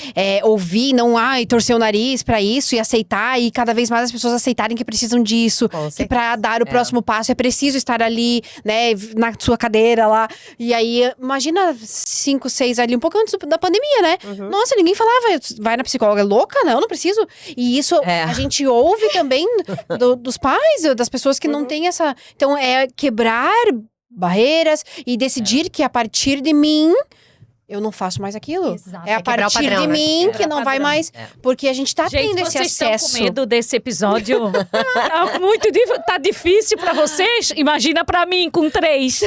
ouvir, e torcer o nariz pra isso e aceitar, e cada vez mais as pessoas aceitarem que precisam disso, Com que pra dar o É. próximo passo é preciso estar ali, né, na sua cadeira lá. E aí, imagina 5, 6 ali, um pouco antes da pandemia, né? Uhum. Nossa, ninguém falava, vai na psicóloga, é louca? Não preciso. E isso É. a gente ouve também dos pais, das pessoas que não têm essa. Então, é quebrar barreiras e decidir que a partir de mim. Eu não faço mais aquilo. Exato. É a É quebrar o partir padrão, de né? mim que Quebrar não vai padrão. mais. É. Porque a gente tá Gente, tendo esse vocês estão acesso. com medo desse episódio? Tá muito tá difícil pra vocês? Imagina pra mim com 3.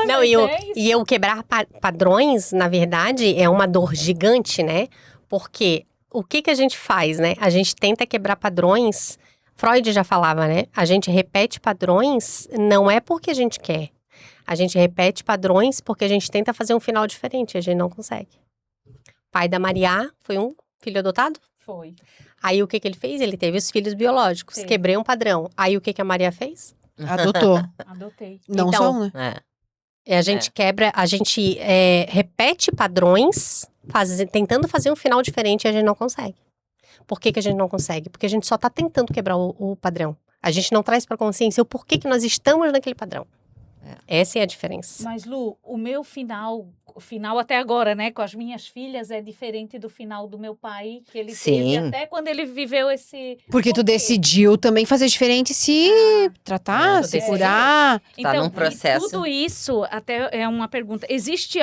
Não, e eu quebrar padrões, na verdade, é uma dor gigante, né? Porque o que a gente faz, né? A gente tenta quebrar padrões. Freud já falava, né? A gente repete padrões não é porque a gente quer. A gente repete padrões porque a gente tenta fazer um final diferente e a gente não consegue. Pai da Maria foi um filho adotado? Foi. Aí o que ele fez? Ele teve os filhos biológicos. Sim. Quebrei um padrão. Aí o que a Maria fez? Adotou. Adotei. Não Então, são, né? É. A gente quebra, a gente repete padrões, tentando fazer um final diferente e a gente não consegue. Por que a gente não consegue? Porque a gente só tá tentando quebrar o padrão. A gente não traz pra consciência o porquê que nós estamos naquele padrão. Essa é a diferença. Mas, Lu, o meu final até agora, né, com as minhas filhas, é diferente do final do meu pai, que ele teve Sim. até quando ele viveu esse... Porque tu Por quê? decidiu também fazer diferente, se tratar, tu se decidiu. curar. Tá num e processo. tudo isso, até é uma pergunta, existe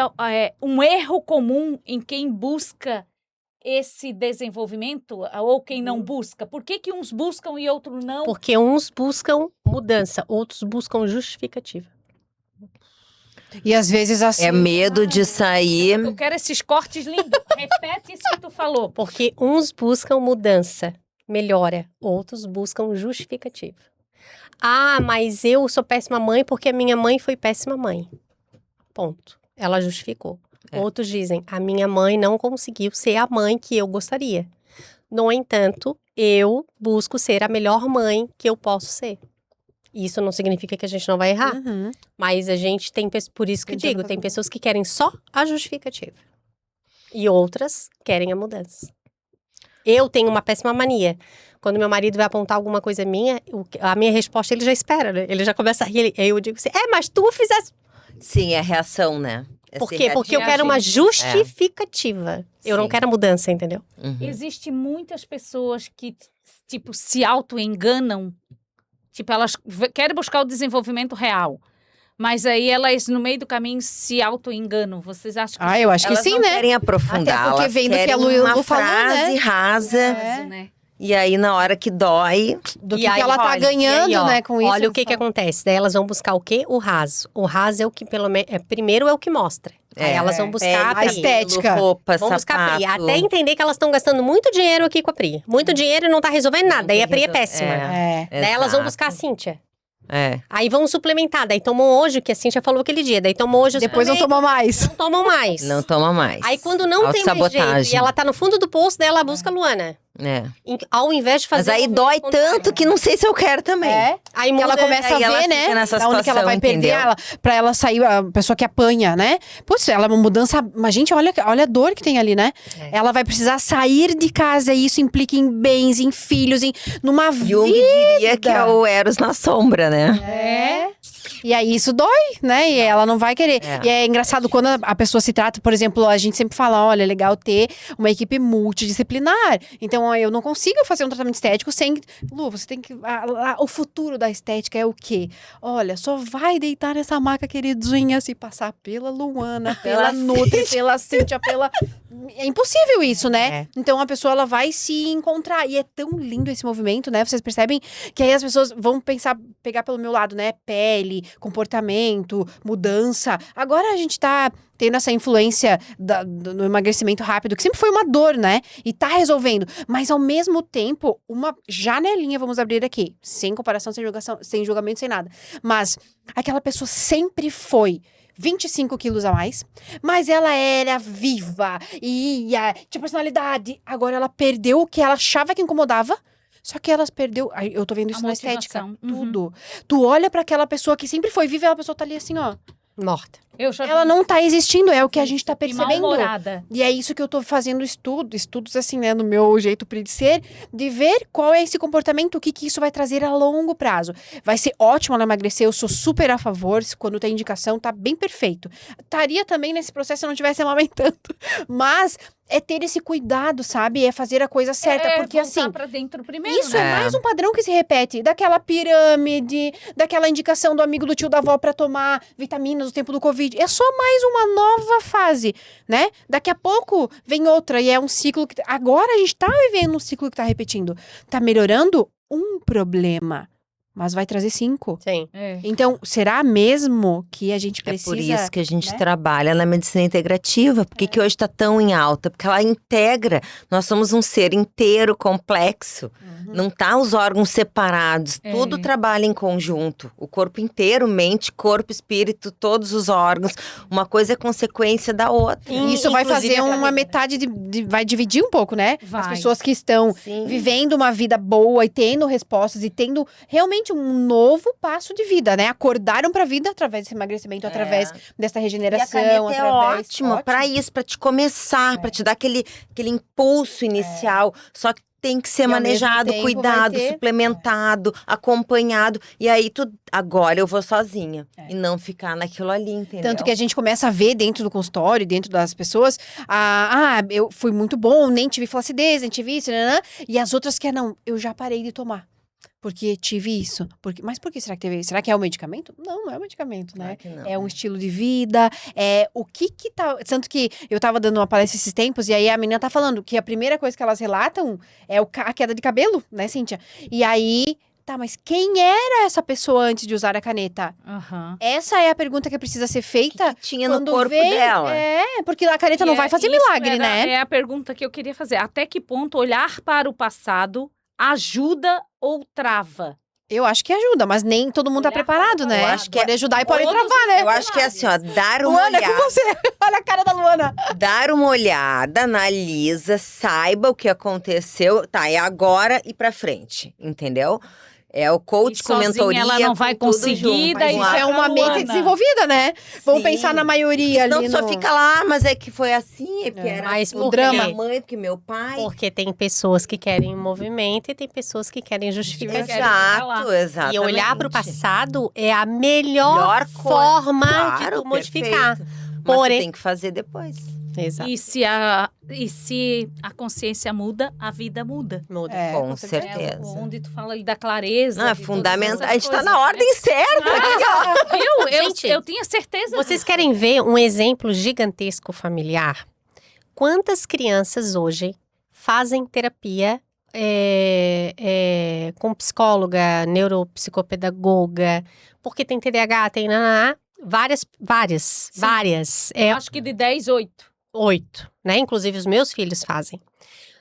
um erro comum em quem busca esse desenvolvimento ou quem não busca? Por que uns buscam e outros não? Porque uns buscam mudança, outros buscam justificativa. E às vezes assim. É medo de sair. Eu quero esses cortes lindos. Repete isso que tu falou. Porque uns buscam mudança, melhora, outros buscam justificativa. Ah, mas eu sou péssima mãe porque a minha mãe foi péssima mãe. Ponto. Ela justificou. É. Outros dizem, a minha mãe não conseguiu ser a mãe que eu gostaria. No entanto, eu busco ser a melhor mãe que eu posso ser. Isso não significa que a gente não vai errar. Uhum. Mas a gente tem, por isso que Entendi, digo, tá tem bom. pessoas que querem só a justificativa. E outras querem a mudança. Eu tenho uma péssima mania. Quando meu marido vai apontar alguma coisa minha, a minha resposta ele já espera, né? Ele já começa a rir. Aí eu digo assim, mas tu fizesse... Sim, é reação, né? É Por ser quê? Porque eu quero uma reativo. justificativa. Eu não Sim. quero a mudança, entendeu? Uhum. Existem muitas pessoas que, tipo, se auto-enganam. Tipo, elas querem buscar o desenvolvimento real. Mas aí elas, no meio do caminho, se auto-enganam. Vocês acham que Eu acho que Elas sim, não né? querem aprofundar, Até porque elas vem do que querem a Lu uma falou, né? frase rasa. É. né? E aí, na hora que dói, Do E que aí, ela tá olha, ganhando, e aí, ó, né, com isso. Olha o que acontece. Daí elas vão buscar o quê? O raso. O raso é o que, pelo menos, primeiro é o que mostra. Aí elas vão buscar a estética. roupa, Vão buscar a Pri. sapato. Até entender que elas estão gastando muito dinheiro aqui com a Pri. Muito dinheiro e não tá resolvendo nada. Daí a Pri é péssima. É. Daí elas vão exato. buscar a Cíntia. É. Aí vão suplementar. Daí tomam hoje o que a Cíntia falou aquele dia. Daí tomam hoje o Depois não suplemento, tomou mais. não tomam mais. Não toma mais. Aí quando não tem mais jeito Autossabotagem. e ela tá no fundo do poço, daí ela busca a Luana. É. Ao invés de fazer... Mas aí o dói movimento contrário. tanto que não sei se eu quero também. Aí E muda, ela começa a aí ela ver, fica né? nessa Da onde que ela situação, vai perder, entendeu? pra ela sair, a pessoa que apanha, né? Putz, ela é uma mudança. Mas, gente, olha a dor que tem ali, né? É. Ela vai precisar sair de casa, e isso implica em bens, em filhos, numa Jung vida. diria que é o Eros na sombra, né? É. E aí isso dói, né? E ela não vai querer. É. E é engraçado quando a pessoa se trata, por exemplo, a gente sempre fala, olha, é legal ter uma equipe multidisciplinar. Então, ó, eu não consigo fazer um tratamento estético sem... Lu, você tem que... o futuro da estética é o quê? Olha, só vai deitar nessa maca, queridinha, se passar pela Luana, pela Nutri, pela Cíntia, pela... É impossível isso, né? É. Então, a pessoa, ela vai se encontrar. E é tão lindo esse movimento, né? Vocês percebem que aí as pessoas vão pegar pelo meu lado, né? Pele, comportamento, mudança. Agora a gente tá tendo essa influência do emagrecimento rápido, que sempre foi uma dor, né? E tá resolvendo. Mas, ao mesmo tempo, uma janelinha, vamos abrir aqui. Sem comparação, sem julgamento, sem nada. Mas aquela pessoa sempre foi 25 quilos a mais, mas ela era viva, ia, tinha personalidade. Agora ela perdeu o que ela achava que incomodava, só que ela perdeu. Eu tô vendo isso na estética. motivação. Tudo. Tu olha pra aquela pessoa que sempre foi viva e a pessoa tá ali assim, ó. Morta. Eu já Ela vi. não tá existindo, é o que a gente tá E percebendo. mal-humorada. E é isso que eu tô fazendo estudos assim, né, no meu jeito de ser, de ver qual é esse comportamento, o que isso vai trazer a longo prazo. Vai ser ótimo ela emagrecer, eu sou super a favor, quando tem indicação, tá bem perfeito. Estaria também nesse processo se eu não estivesse amamentando, mas é ter esse cuidado, sabe? É fazer a coisa certa, porque voltar assim... pra dentro primeiro, Isso né? é mais um padrão que se repete, daquela pirâmide, daquela indicação do amigo do tio da avó pra tomar vitaminas no tempo do Covid. É só mais uma nova fase, né? Daqui a pouco vem outra e é um ciclo que... Agora a gente tá vivendo um ciclo que tá repetindo. Tá melhorando um problema, mas vai trazer 5. Sim. É. Então, será mesmo que a gente É precisa... por isso que a gente né? trabalha na medicina integrativa. Por que que hoje está tão em alta? Porque ela integra. Nós somos um ser inteiro, complexo. Não tá os órgãos separados. É. Tudo trabalha em conjunto. O corpo inteiro, mente, corpo, espírito, todos os órgãos. Uma coisa é consequência da outra. Isso vai Inclusive, fazer uma aquela- metade vai dividir um pouco, né? As Vai. pessoas que estão Sim. vivendo uma vida boa e tendo respostas e tendo realmente um novo passo de vida, né? Acordaram pra vida através desse emagrecimento, através dessa E a regeneração, caneta é através... ótima para isso, para te começar, para te dar aquele impulso inicial. Só que tem que ser E ao manejado, mesmo tempo cuidado, vai ter- suplementado, acompanhado. E aí, agora eu vou sozinha. É. E não ficar naquilo ali, entendeu? Tanto que a gente começa a ver dentro do consultório, dentro das pessoas, eu fui muito bom, nem tive flacidez, nem tive isso, né? E as outras que não, eu já parei de tomar. Porque tive isso. Mas por que será que teve isso? Será que é o medicamento? Não, não é o medicamento, né? Claro que não. É um estilo de vida, é o que tá... Tanto que eu tava dando uma palestra esses tempos, e aí a menina tá falando que a primeira coisa que elas relatam é a queda de cabelo, né, Cíntia? E aí, tá, mas quem era essa pessoa antes de usar a caneta? Aham. Essa é a pergunta que precisa ser feita. Tinha no quando corpo vê- dela. É, porque a caneta não vai fazer Isso milagre, né? É a pergunta que eu queria fazer. Até que ponto olhar para o passado ajuda ou trava? Eu acho que ajuda, mas nem todo mundo tá Olhar preparado, pra né? Eu acho que pode ajudar e pode todos travar, né? Eu acho que é assim, ó, dar uma Luana, é com olhada. você. Olha a cara da Luana. Dar uma olhada, analisa, saiba o que aconteceu, tá, é agora e pra frente, entendeu? É o coach E com sozinha mentoria, ela não com vai tudo conseguir, junto. daí Isso vai é pra uma mente Luana. desenvolvida, né? Vamos Sim. pensar na maioria Senão ali tu só no... fica lá, mas é que foi assim, é porque É. era Mas assim, por porque quê? minha mãe, porque meu pai. Porque tem pessoas que querem movimento e tem pessoas que querem justificativa. querem ficar lá. Exato, exatamente. E olhar para o passado é a melhor Melhor forma de claro, tu modificar. perfeito. Mas Porém- tu tem que fazer depois. Exato. E se a consciência muda, a vida muda. Muda. É, Com certeza. certeza. Onde tu fala ali da clareza. Não, é de todas fundamental. essas A gente tá coisas, na né? ordem certa. Viu? Gente, Eu tinha certeza. Vocês querem ver um exemplo gigantesco familiar? Quantas crianças hoje fazem terapia com psicóloga, neuropsicopedagoga, porque tem TDAH, tem nananá, várias. Acho que de 10, 8. 8, né? Inclusive os meus filhos fazem.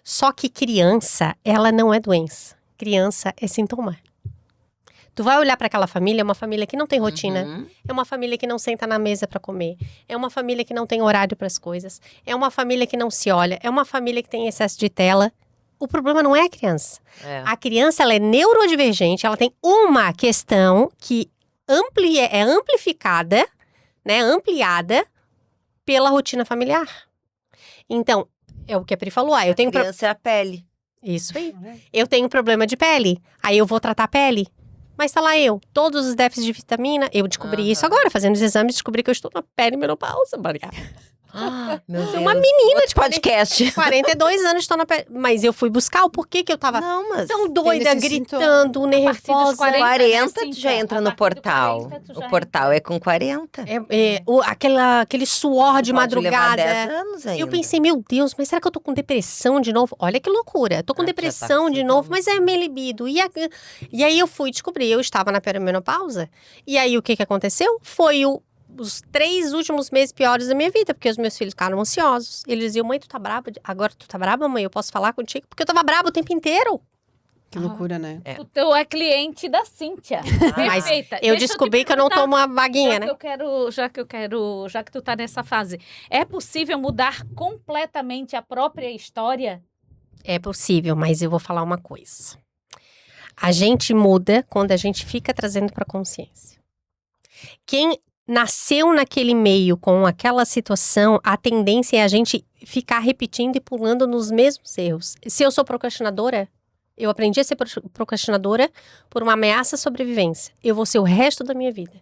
Só que criança, ela não é doença. Criança é sintoma. Tu vai olhar para aquela família, é uma família que não tem rotina, Uhum. é uma família que não senta na mesa para comer, é uma família que não tem horário para as coisas, é uma família que não se olha, é uma família que tem excesso de tela. O problema não é a criança. É. A criança, ela é neurodivergente, ela tem uma questão que é amplificada, né, ampliada pela rotina familiar. Então, é o que a Pri falou, eu tenho Criança é a pele. isso aí. Eu tenho problema de pele, aí eu vou tratar a pele. Mas tá lá todos os déficits de vitamina, eu descobri isso agora, fazendo os exames, descobri que eu estou na perimenopausa, Maria. Meu Deus. uma menina Outro podcast. 42 anos estou na pele, mas eu fui buscar o porquê que eu tava Não, mas tão doida, nesse gritando, A partir dos nervosa. 40 né, tu já Cíntia? entra A no partir do portal. 40 tu já O portal entra. é com 40. Aquele suor de Pode levar madrugada. 10 anos ainda. Eu pensei, meu Deus, mas será que eu tô com depressão de novo? Olha que loucura. Tô com Ah, já tá depressão com de novo, sintomas. mas é meu libido. E aí eu fui descobrir, eu estava na perimenopausa. E aí o que aconteceu? Foi os 3 últimos meses piores da minha vida, porque os meus filhos ficaram ansiosos. Eles diziam, mãe, tu tá braba? Agora tu tá braba, mãe? Eu posso falar contigo? Porque eu tava braba o tempo inteiro. Que loucura, né? Tu é cliente da Cíntia. Mas Perfeita. eu Deixa descobri te que eu não perguntar, tomo uma vaguinha, né? Já que tu tá nessa fase, é possível mudar completamente a própria história? É possível, mas eu vou falar uma coisa. A gente muda quando a gente fica trazendo para consciência. Quem nasceu naquele meio com aquela situação, a tendência é a gente ficar repetindo e pulando nos mesmos erros. Se eu sou procrastinadora, eu aprendi a ser procrastinadora por uma ameaça à sobrevivência. Eu vou ser o resto da minha vida.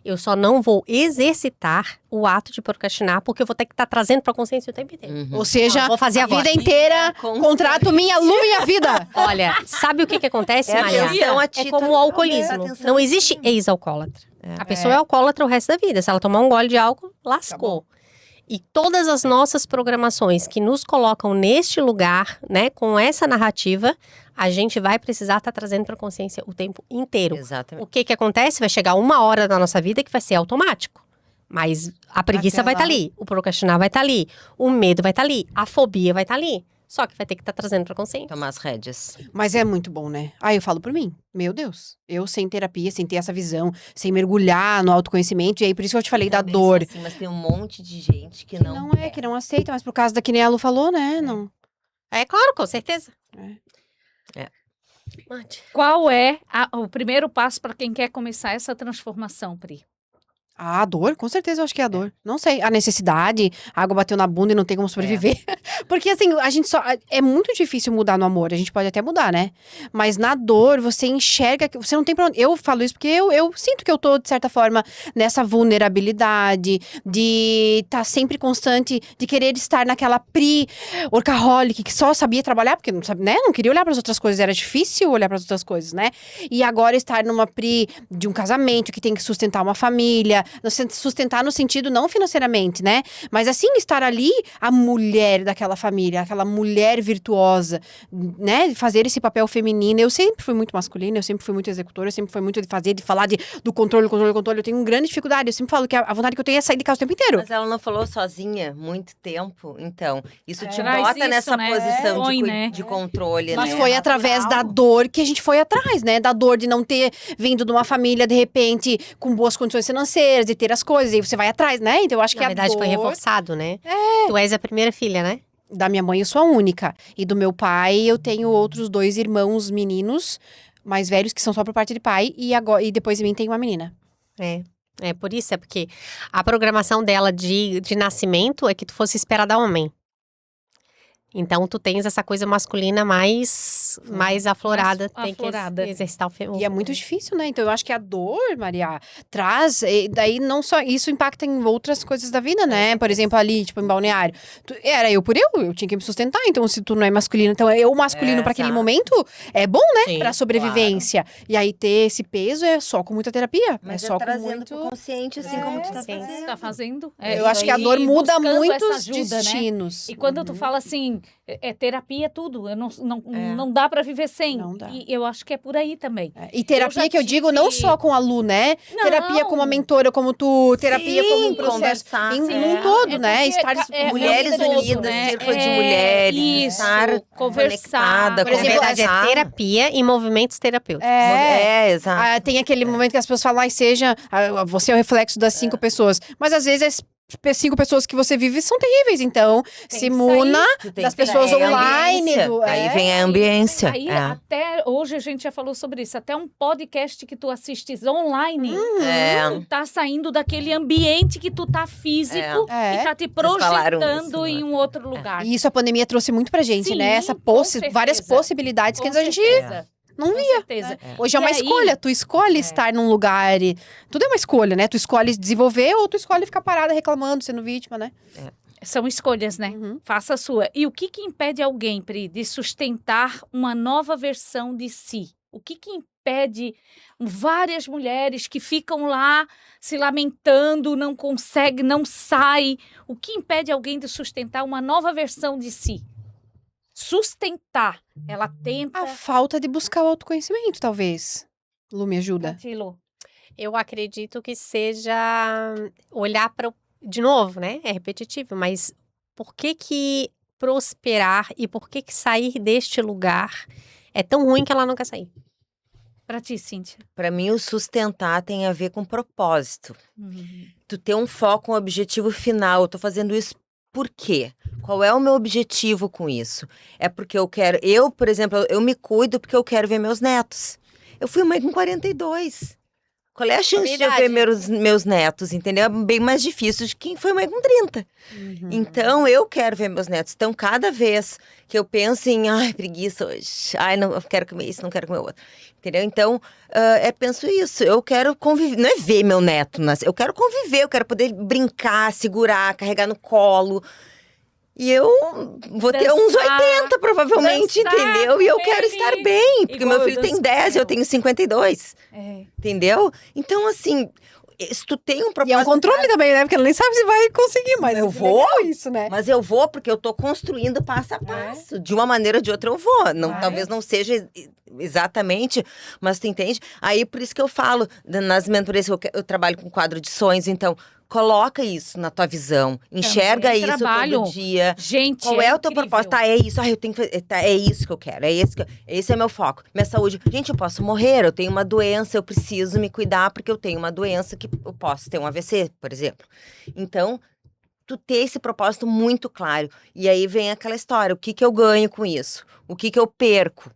Eu só não vou exercitar o ato de procrastinar, porque eu vou ter que estar trazendo para consciência o tempo inteiro. Ou seja, Não, vou fazer a agora. vida inteira, contrato minha lua e a vida. Olha, sabe o que acontece, É Maria? atenção a É ti, como tá? o alcoolismo. Atenção Não a existe ti. ex-alcoólatra. A pessoa é alcoólatra o resto da vida. Se ela tomar um gole de álcool, lascou. E todas as nossas programações que nos colocam neste lugar, né, com essa narrativa, a gente vai precisar estar trazendo para consciência o tempo inteiro. Exatamente. O que acontece? Vai chegar uma hora da nossa vida que vai ser automático. Mas a preguiça Até vai estar lá. ali, o procrastinar vai estar ali, o medo vai estar ali, a fobia vai estar ali. Só que vai ter que estar trazendo para consciência. Tomar as rédeas. Mas é muito bom, né? Eu falo por mim. Meu Deus. Eu sem terapia, sem ter essa visão, sem mergulhar no autoconhecimento. E aí, por isso que eu te falei da Também sou dor. assim, mas tem um monte de gente que não. Que não aceita, mas por causa da que nem a Lu falou, né? Não. É claro, com certeza. É. Mande. Qual é o primeiro passo para quem quer começar essa transformação, Pri? A dor, com certeza eu acho que é a dor. Não sei, a necessidade, a água bateu na bunda e não tem como sobreviver. Porque assim, a gente só. É muito difícil mudar no amor, a gente pode até mudar, né? Mas na dor, você enxerga que você não tem pra onde. Eu falo isso porque eu sinto que eu tô, de certa forma, nessa vulnerabilidade, de estar sempre constante, de querer estar naquela Pri workaholic, que só sabia trabalhar, porque não sabe, né? Não queria olhar para as outras coisas, era difícil olhar para as outras coisas, né? E agora estar numa Pri de um casamento que tem que sustentar uma família. sustentar no sentido não financeiramente, né? Mas assim, estar ali a mulher daquela família, aquela mulher virtuosa, né? Fazer esse papel feminino. Eu sempre fui muito masculina, eu sempre fui muito executora, eu sempre fui muito de fazer, de falar do controle. Eu tenho uma grande dificuldade. Eu sempre falo que a vontade que eu tenho é sair de casa o tempo inteiro. Mas ela não falou sozinha muito tempo, então. Isso te Traz bota isso, nessa né? posição Põe, de, né? de controle, Mas né? foi através da dor que a gente foi atrás, né? Da dor de não ter vindo de uma família, de repente, com boas condições financeiras, de ter as coisas. E você vai atrás, né? Então eu acho que Na a verdade, dor foi reforçado, né? Tu és a primeira filha, né? da minha mãe eu sou a única. E do meu pai eu tenho outros 2 irmãos meninos, mais velhos, que são só por parte de pai. E depois de mim tem uma menina. É por isso, é porque a programação dela de nascimento é que tu fosse esperada homem. Então, tu tens essa coisa masculina mais aflorada. Mais tem aflorada. que exercitar o E é muito difícil, né? Então eu acho que a dor, Maria, traz. E daí não só. Isso impacta em outras coisas da vida, né? Por exemplo, ali, tipo, em Balneário. Era eu por eu tinha que me sustentar. Então, se tu não é masculino, então eu masculino pra aquele exato. momento é bom, né? Sim, Pra sobrevivência. E aí ter esse peso é só com muita terapia. Mas é só com trazendo muito. pro consciente, assim como tu tá sim. fazendo. Tá fazendo? Eu acho que a dor E muda buscando essa muitos ajuda, né? destinos. E quando tu fala assim, terapia é tudo, eu não dá pra viver sem. Não dá. E eu acho que é por aí também. E terapia já que eu digo não tive- só com a Lu, né? Não. Terapia com uma mentora como tu, terapia Sim, como um processo. conversar, Em sim. um todo, né? porque Estar Mulheres o todo, unidas, né? círculo de mulheres, Isso, estar conversar. conectada, Por Na exemplo, verdade, é conversar. terapia e movimentos terapêuticos. Exato. Tem aquele momento que as pessoas falam, você é o reflexo das 5 pessoas. Mas às vezes as 5 pessoas que você vive são terríveis. Então, Tem se que muna Tu tem das que- pessoas é a online. ambiência. Aí vem a ambiência. Aí, é. até hoje a gente já falou sobre isso. Até um podcast que tu assistes online, É. tu tá saindo daquele ambiente que tu tá físico É. e tá te falaram projetando isso, em né? um outro lugar. E isso a pandemia trouxe muito pra gente, Sim, né? com certeza. Várias possibilidades que Com antes a gente certeza. não Com via. certeza. Hoje é uma E aí- escolha. Tu escolhe estar num lugar. Tudo é uma escolha, né? Tu escolhe desenvolver ou tu escolhe ficar parada reclamando, sendo vítima, né? São escolhas, né? Uhum. Faça a sua. E o que impede alguém, Pri, de sustentar uma nova versão de si? O que impede várias mulheres que ficam lá se lamentando, não consegue, não sai? O que impede alguém de sustentar uma nova versão de si? Sustentar. Ela tenta. A falta de buscar o autoconhecimento, talvez. Lu, me ajuda. Tilo. Eu acredito que seja olhar para de novo, né? É repetitivo, mas por que prosperar e por que sair deste lugar é tão ruim que ela não quer sair? Pra ti, Cíntia. Pra mim, o sustentar tem a ver com propósito. Uhum. Tu ter um foco, um objetivo final. Eu tô fazendo isso por quê? Qual é o meu objetivo com isso? É porque por exemplo, eu me cuido porque eu quero ver meus netos. Eu fui mãe com 42. Qual é a chance de eu ver meus netos, entendeu? É bem mais difícil de quem foi mãe com 30. Então, eu quero ver meus netos. Então, cada vez que eu penso em, preguiça hoje. Não eu quero comer isso, não quero comer outro. Entendeu? Então, penso isso. Eu quero conviver. Não é ver meu neto nascer. Eu quero conviver, eu quero poder brincar, segurar, carregar no colo. E eu vou ter uns 80, provavelmente, dançar entendeu? E eu com quero ele, estar bem, porque igual meu eu filho tem danço 10 com e eu ele. tenho 52. É. Entendeu? Então, assim, se tu tem um E propósito. é um controle também, né? Porque ela nem sabe se vai conseguir, mas Eu que vou. legal isso, né? Mas eu vou porque eu tô construindo passo a passo. De uma maneira ou de outra eu vou. Não, talvez não seja exatamente, mas tu entende? Aí por isso que eu falo, nas mentorias, eu trabalho com quadro de sonhos, então coloca isso na tua visão. Enxerga Também isso trabalho. todo dia. Gente, Qual é o teu incrível. propósito? É isso. Eu tenho que fazer. É isso que eu quero. Esse é meu foco. Minha saúde. Gente, eu posso morrer. Eu tenho uma doença. Eu preciso me cuidar porque eu tenho uma doença que eu posso ter um AVC, por exemplo. Então, tu ter esse propósito muito claro. E aí vem aquela história. O que eu ganho com isso? O que eu perco?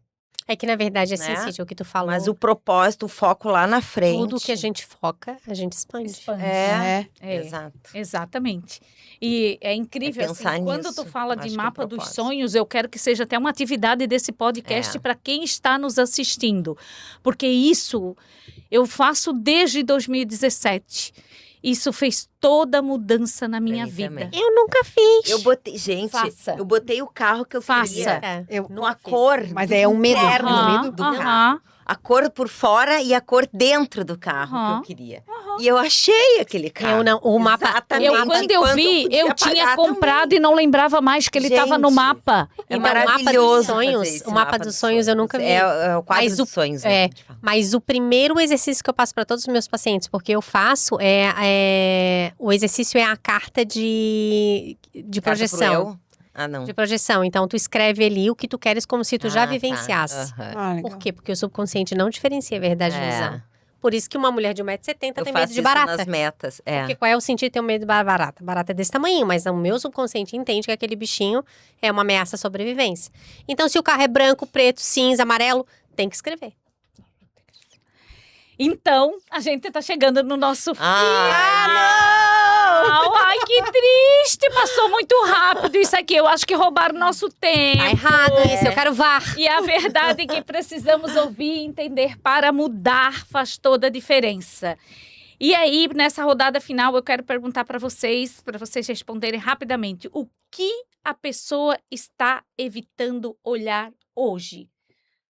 É que, na verdade, assim, Né? Cíntia, o que tu falou, Mas o propósito, o foco lá na frente. tudo que a gente foca, a gente expande. Expande. É. É. Exato. Exatamente. E é incrível, É pensar assim, quando nisso. tu fala Acho de que é o mapa dos propósito. sonhos, eu quero que seja até uma atividade desse podcast É. para quem está nos assistindo. Porque isso eu faço desde 2017. Isso fez toda a mudança na minha mim vida. também. Eu nunca fiz. Eu botei, gente, Faça. eu botei o carro que eu Faça. queria. É. Numa cor. Mas é um medo. interno Um Aham, medo. do aham. carro. A cor por fora e a cor dentro do carro Aham. que eu queria. E eu achei aquele carro. Eu não, o mapa... Exatamente. Quando eu vi, podia eu tinha pagar comprado também. e não lembrava mais que ele estava no Gente, mapa. É Então, o mapa dos maravilhoso sonhos, fazer esse o mapa dos sonhos eu nunca vi. É o quadro Mas dos sonhos, né? é, que a gente fala. Mas o primeiro exercício que eu passo para todos os meus pacientes, porque eu faço, o exercício é a carta de Carta pro projeção. eu? Ah, não. De projeção. Então, tu escreve ali o que tu queres como se tu já Ah, vivenciasse. Tá. Aham. Ah, legal. Por quê? Porque o subconsciente não diferencia verdade e ilusão. Por isso que uma mulher de 1,70m Eu tem faço medo de isso barata. nas metas. Porque qual é o sentido de ter um medo de barata? Barata é desse tamanho, mas o meu subconsciente entende que aquele bichinho é uma ameaça à sobrevivência. Então, se o carro é branco, preto, cinza, amarelo, tem que escrever. Então, a gente tá chegando no nosso Ai, que triste! Passou muito rápido isso aqui. Eu acho que roubaram nosso tempo. Tá errado isso, eu quero VAR. E a verdade é que precisamos ouvir e entender para mudar faz toda a diferença. E aí, nessa rodada final, eu quero perguntar para vocês responderem rapidamente. O que a pessoa está evitando olhar hoje?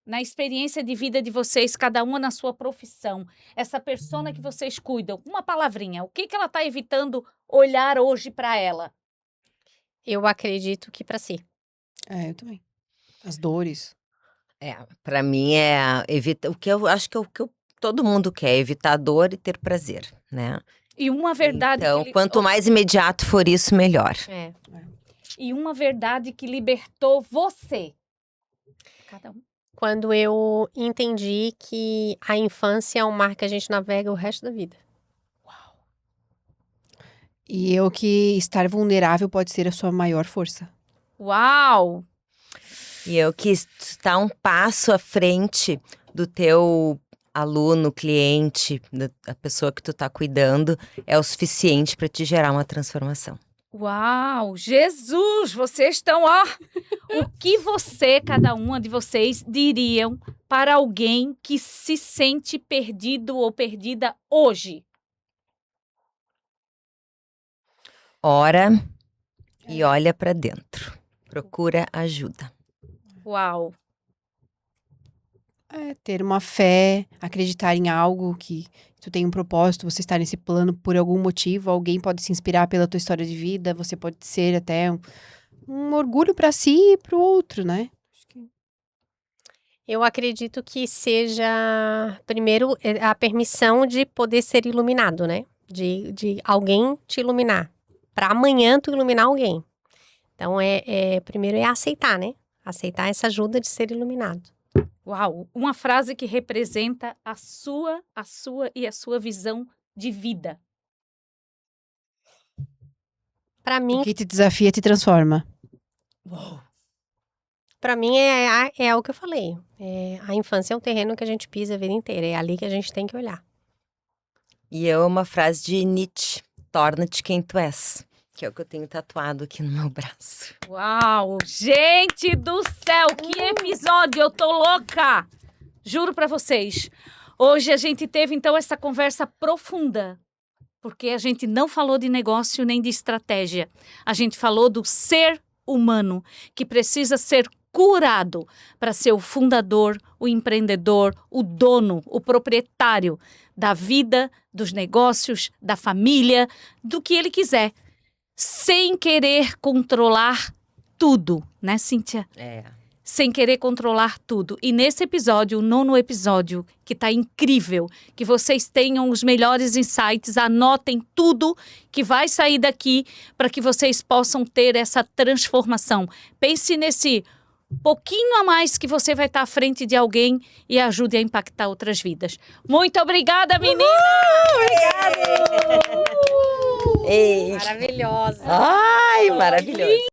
Na experiência de vida de vocês, cada uma na sua profissão, essa persona que vocês cuidam, uma palavrinha, o que ela está evitando olhar hoje para ela? Eu acredito que pra si. É, eu também. As dores. Pra mim o que eu acho que é o que todo mundo quer, evitar dor e ter prazer, né? E uma verdade Então, quanto mais imediato for isso, melhor. E uma verdade que libertou você. Cada um. Quando eu entendi que a infância é um mar que a gente navega o resto da vida. E eu que estar vulnerável pode ser a sua maior força. Uau! E eu que estar um passo à frente do teu aluno, cliente, da pessoa que tu tá cuidando, é o suficiente para te gerar uma transformação. Uau! Jesus! Vocês estão, ó! O que cada uma de vocês, diriam para alguém que se sente perdido ou perdida hoje? Ora e olha para dentro. Procura ajuda. Uau! É ter uma fé, acreditar em algo que tu tem um propósito, você está nesse plano por algum motivo, alguém pode se inspirar pela tua história de vida, você pode ser até um orgulho para si e para o outro, né? Eu acredito que seja, primeiro, a permissão de poder ser iluminado, né? De alguém te iluminar. Para amanhã tu iluminar alguém. Então, primeiro é aceitar, né? Aceitar essa ajuda de ser iluminado. Uau! Uma frase que representa a sua e a sua visão de vida. Para O mim, que te desafia te transforma. Para mim é o que eu falei. A infância é um terreno que a gente pisa a vida inteira. É ali que a gente tem que olhar. E é uma frase de Nietzsche: torna-te quem tu és. Que é o que eu tenho tatuado aqui no meu braço. Uau! Gente do céu, que episódio! Eu tô louca! Juro pra vocês. Hoje a gente teve, então, essa conversa profunda. Porque a gente não falou de negócio nem de estratégia. A gente falou do ser humano, que precisa ser curado para ser o fundador, o empreendedor, o dono, o proprietário da vida, dos negócios, da família, do que ele quiser. Sem querer controlar tudo, né, Cíntia? Sem querer controlar tudo. E nesse episódio, o 9º episódio, que tá incrível, que vocês tenham os melhores insights, anotem tudo que vai sair daqui para que vocês possam ter essa transformação. Pense nesse pouquinho a mais que você vai estar à frente de alguém e ajude a impactar outras vidas. Muito obrigada, meninas! Ei. Maravilhosa. Ai, maravilhoso.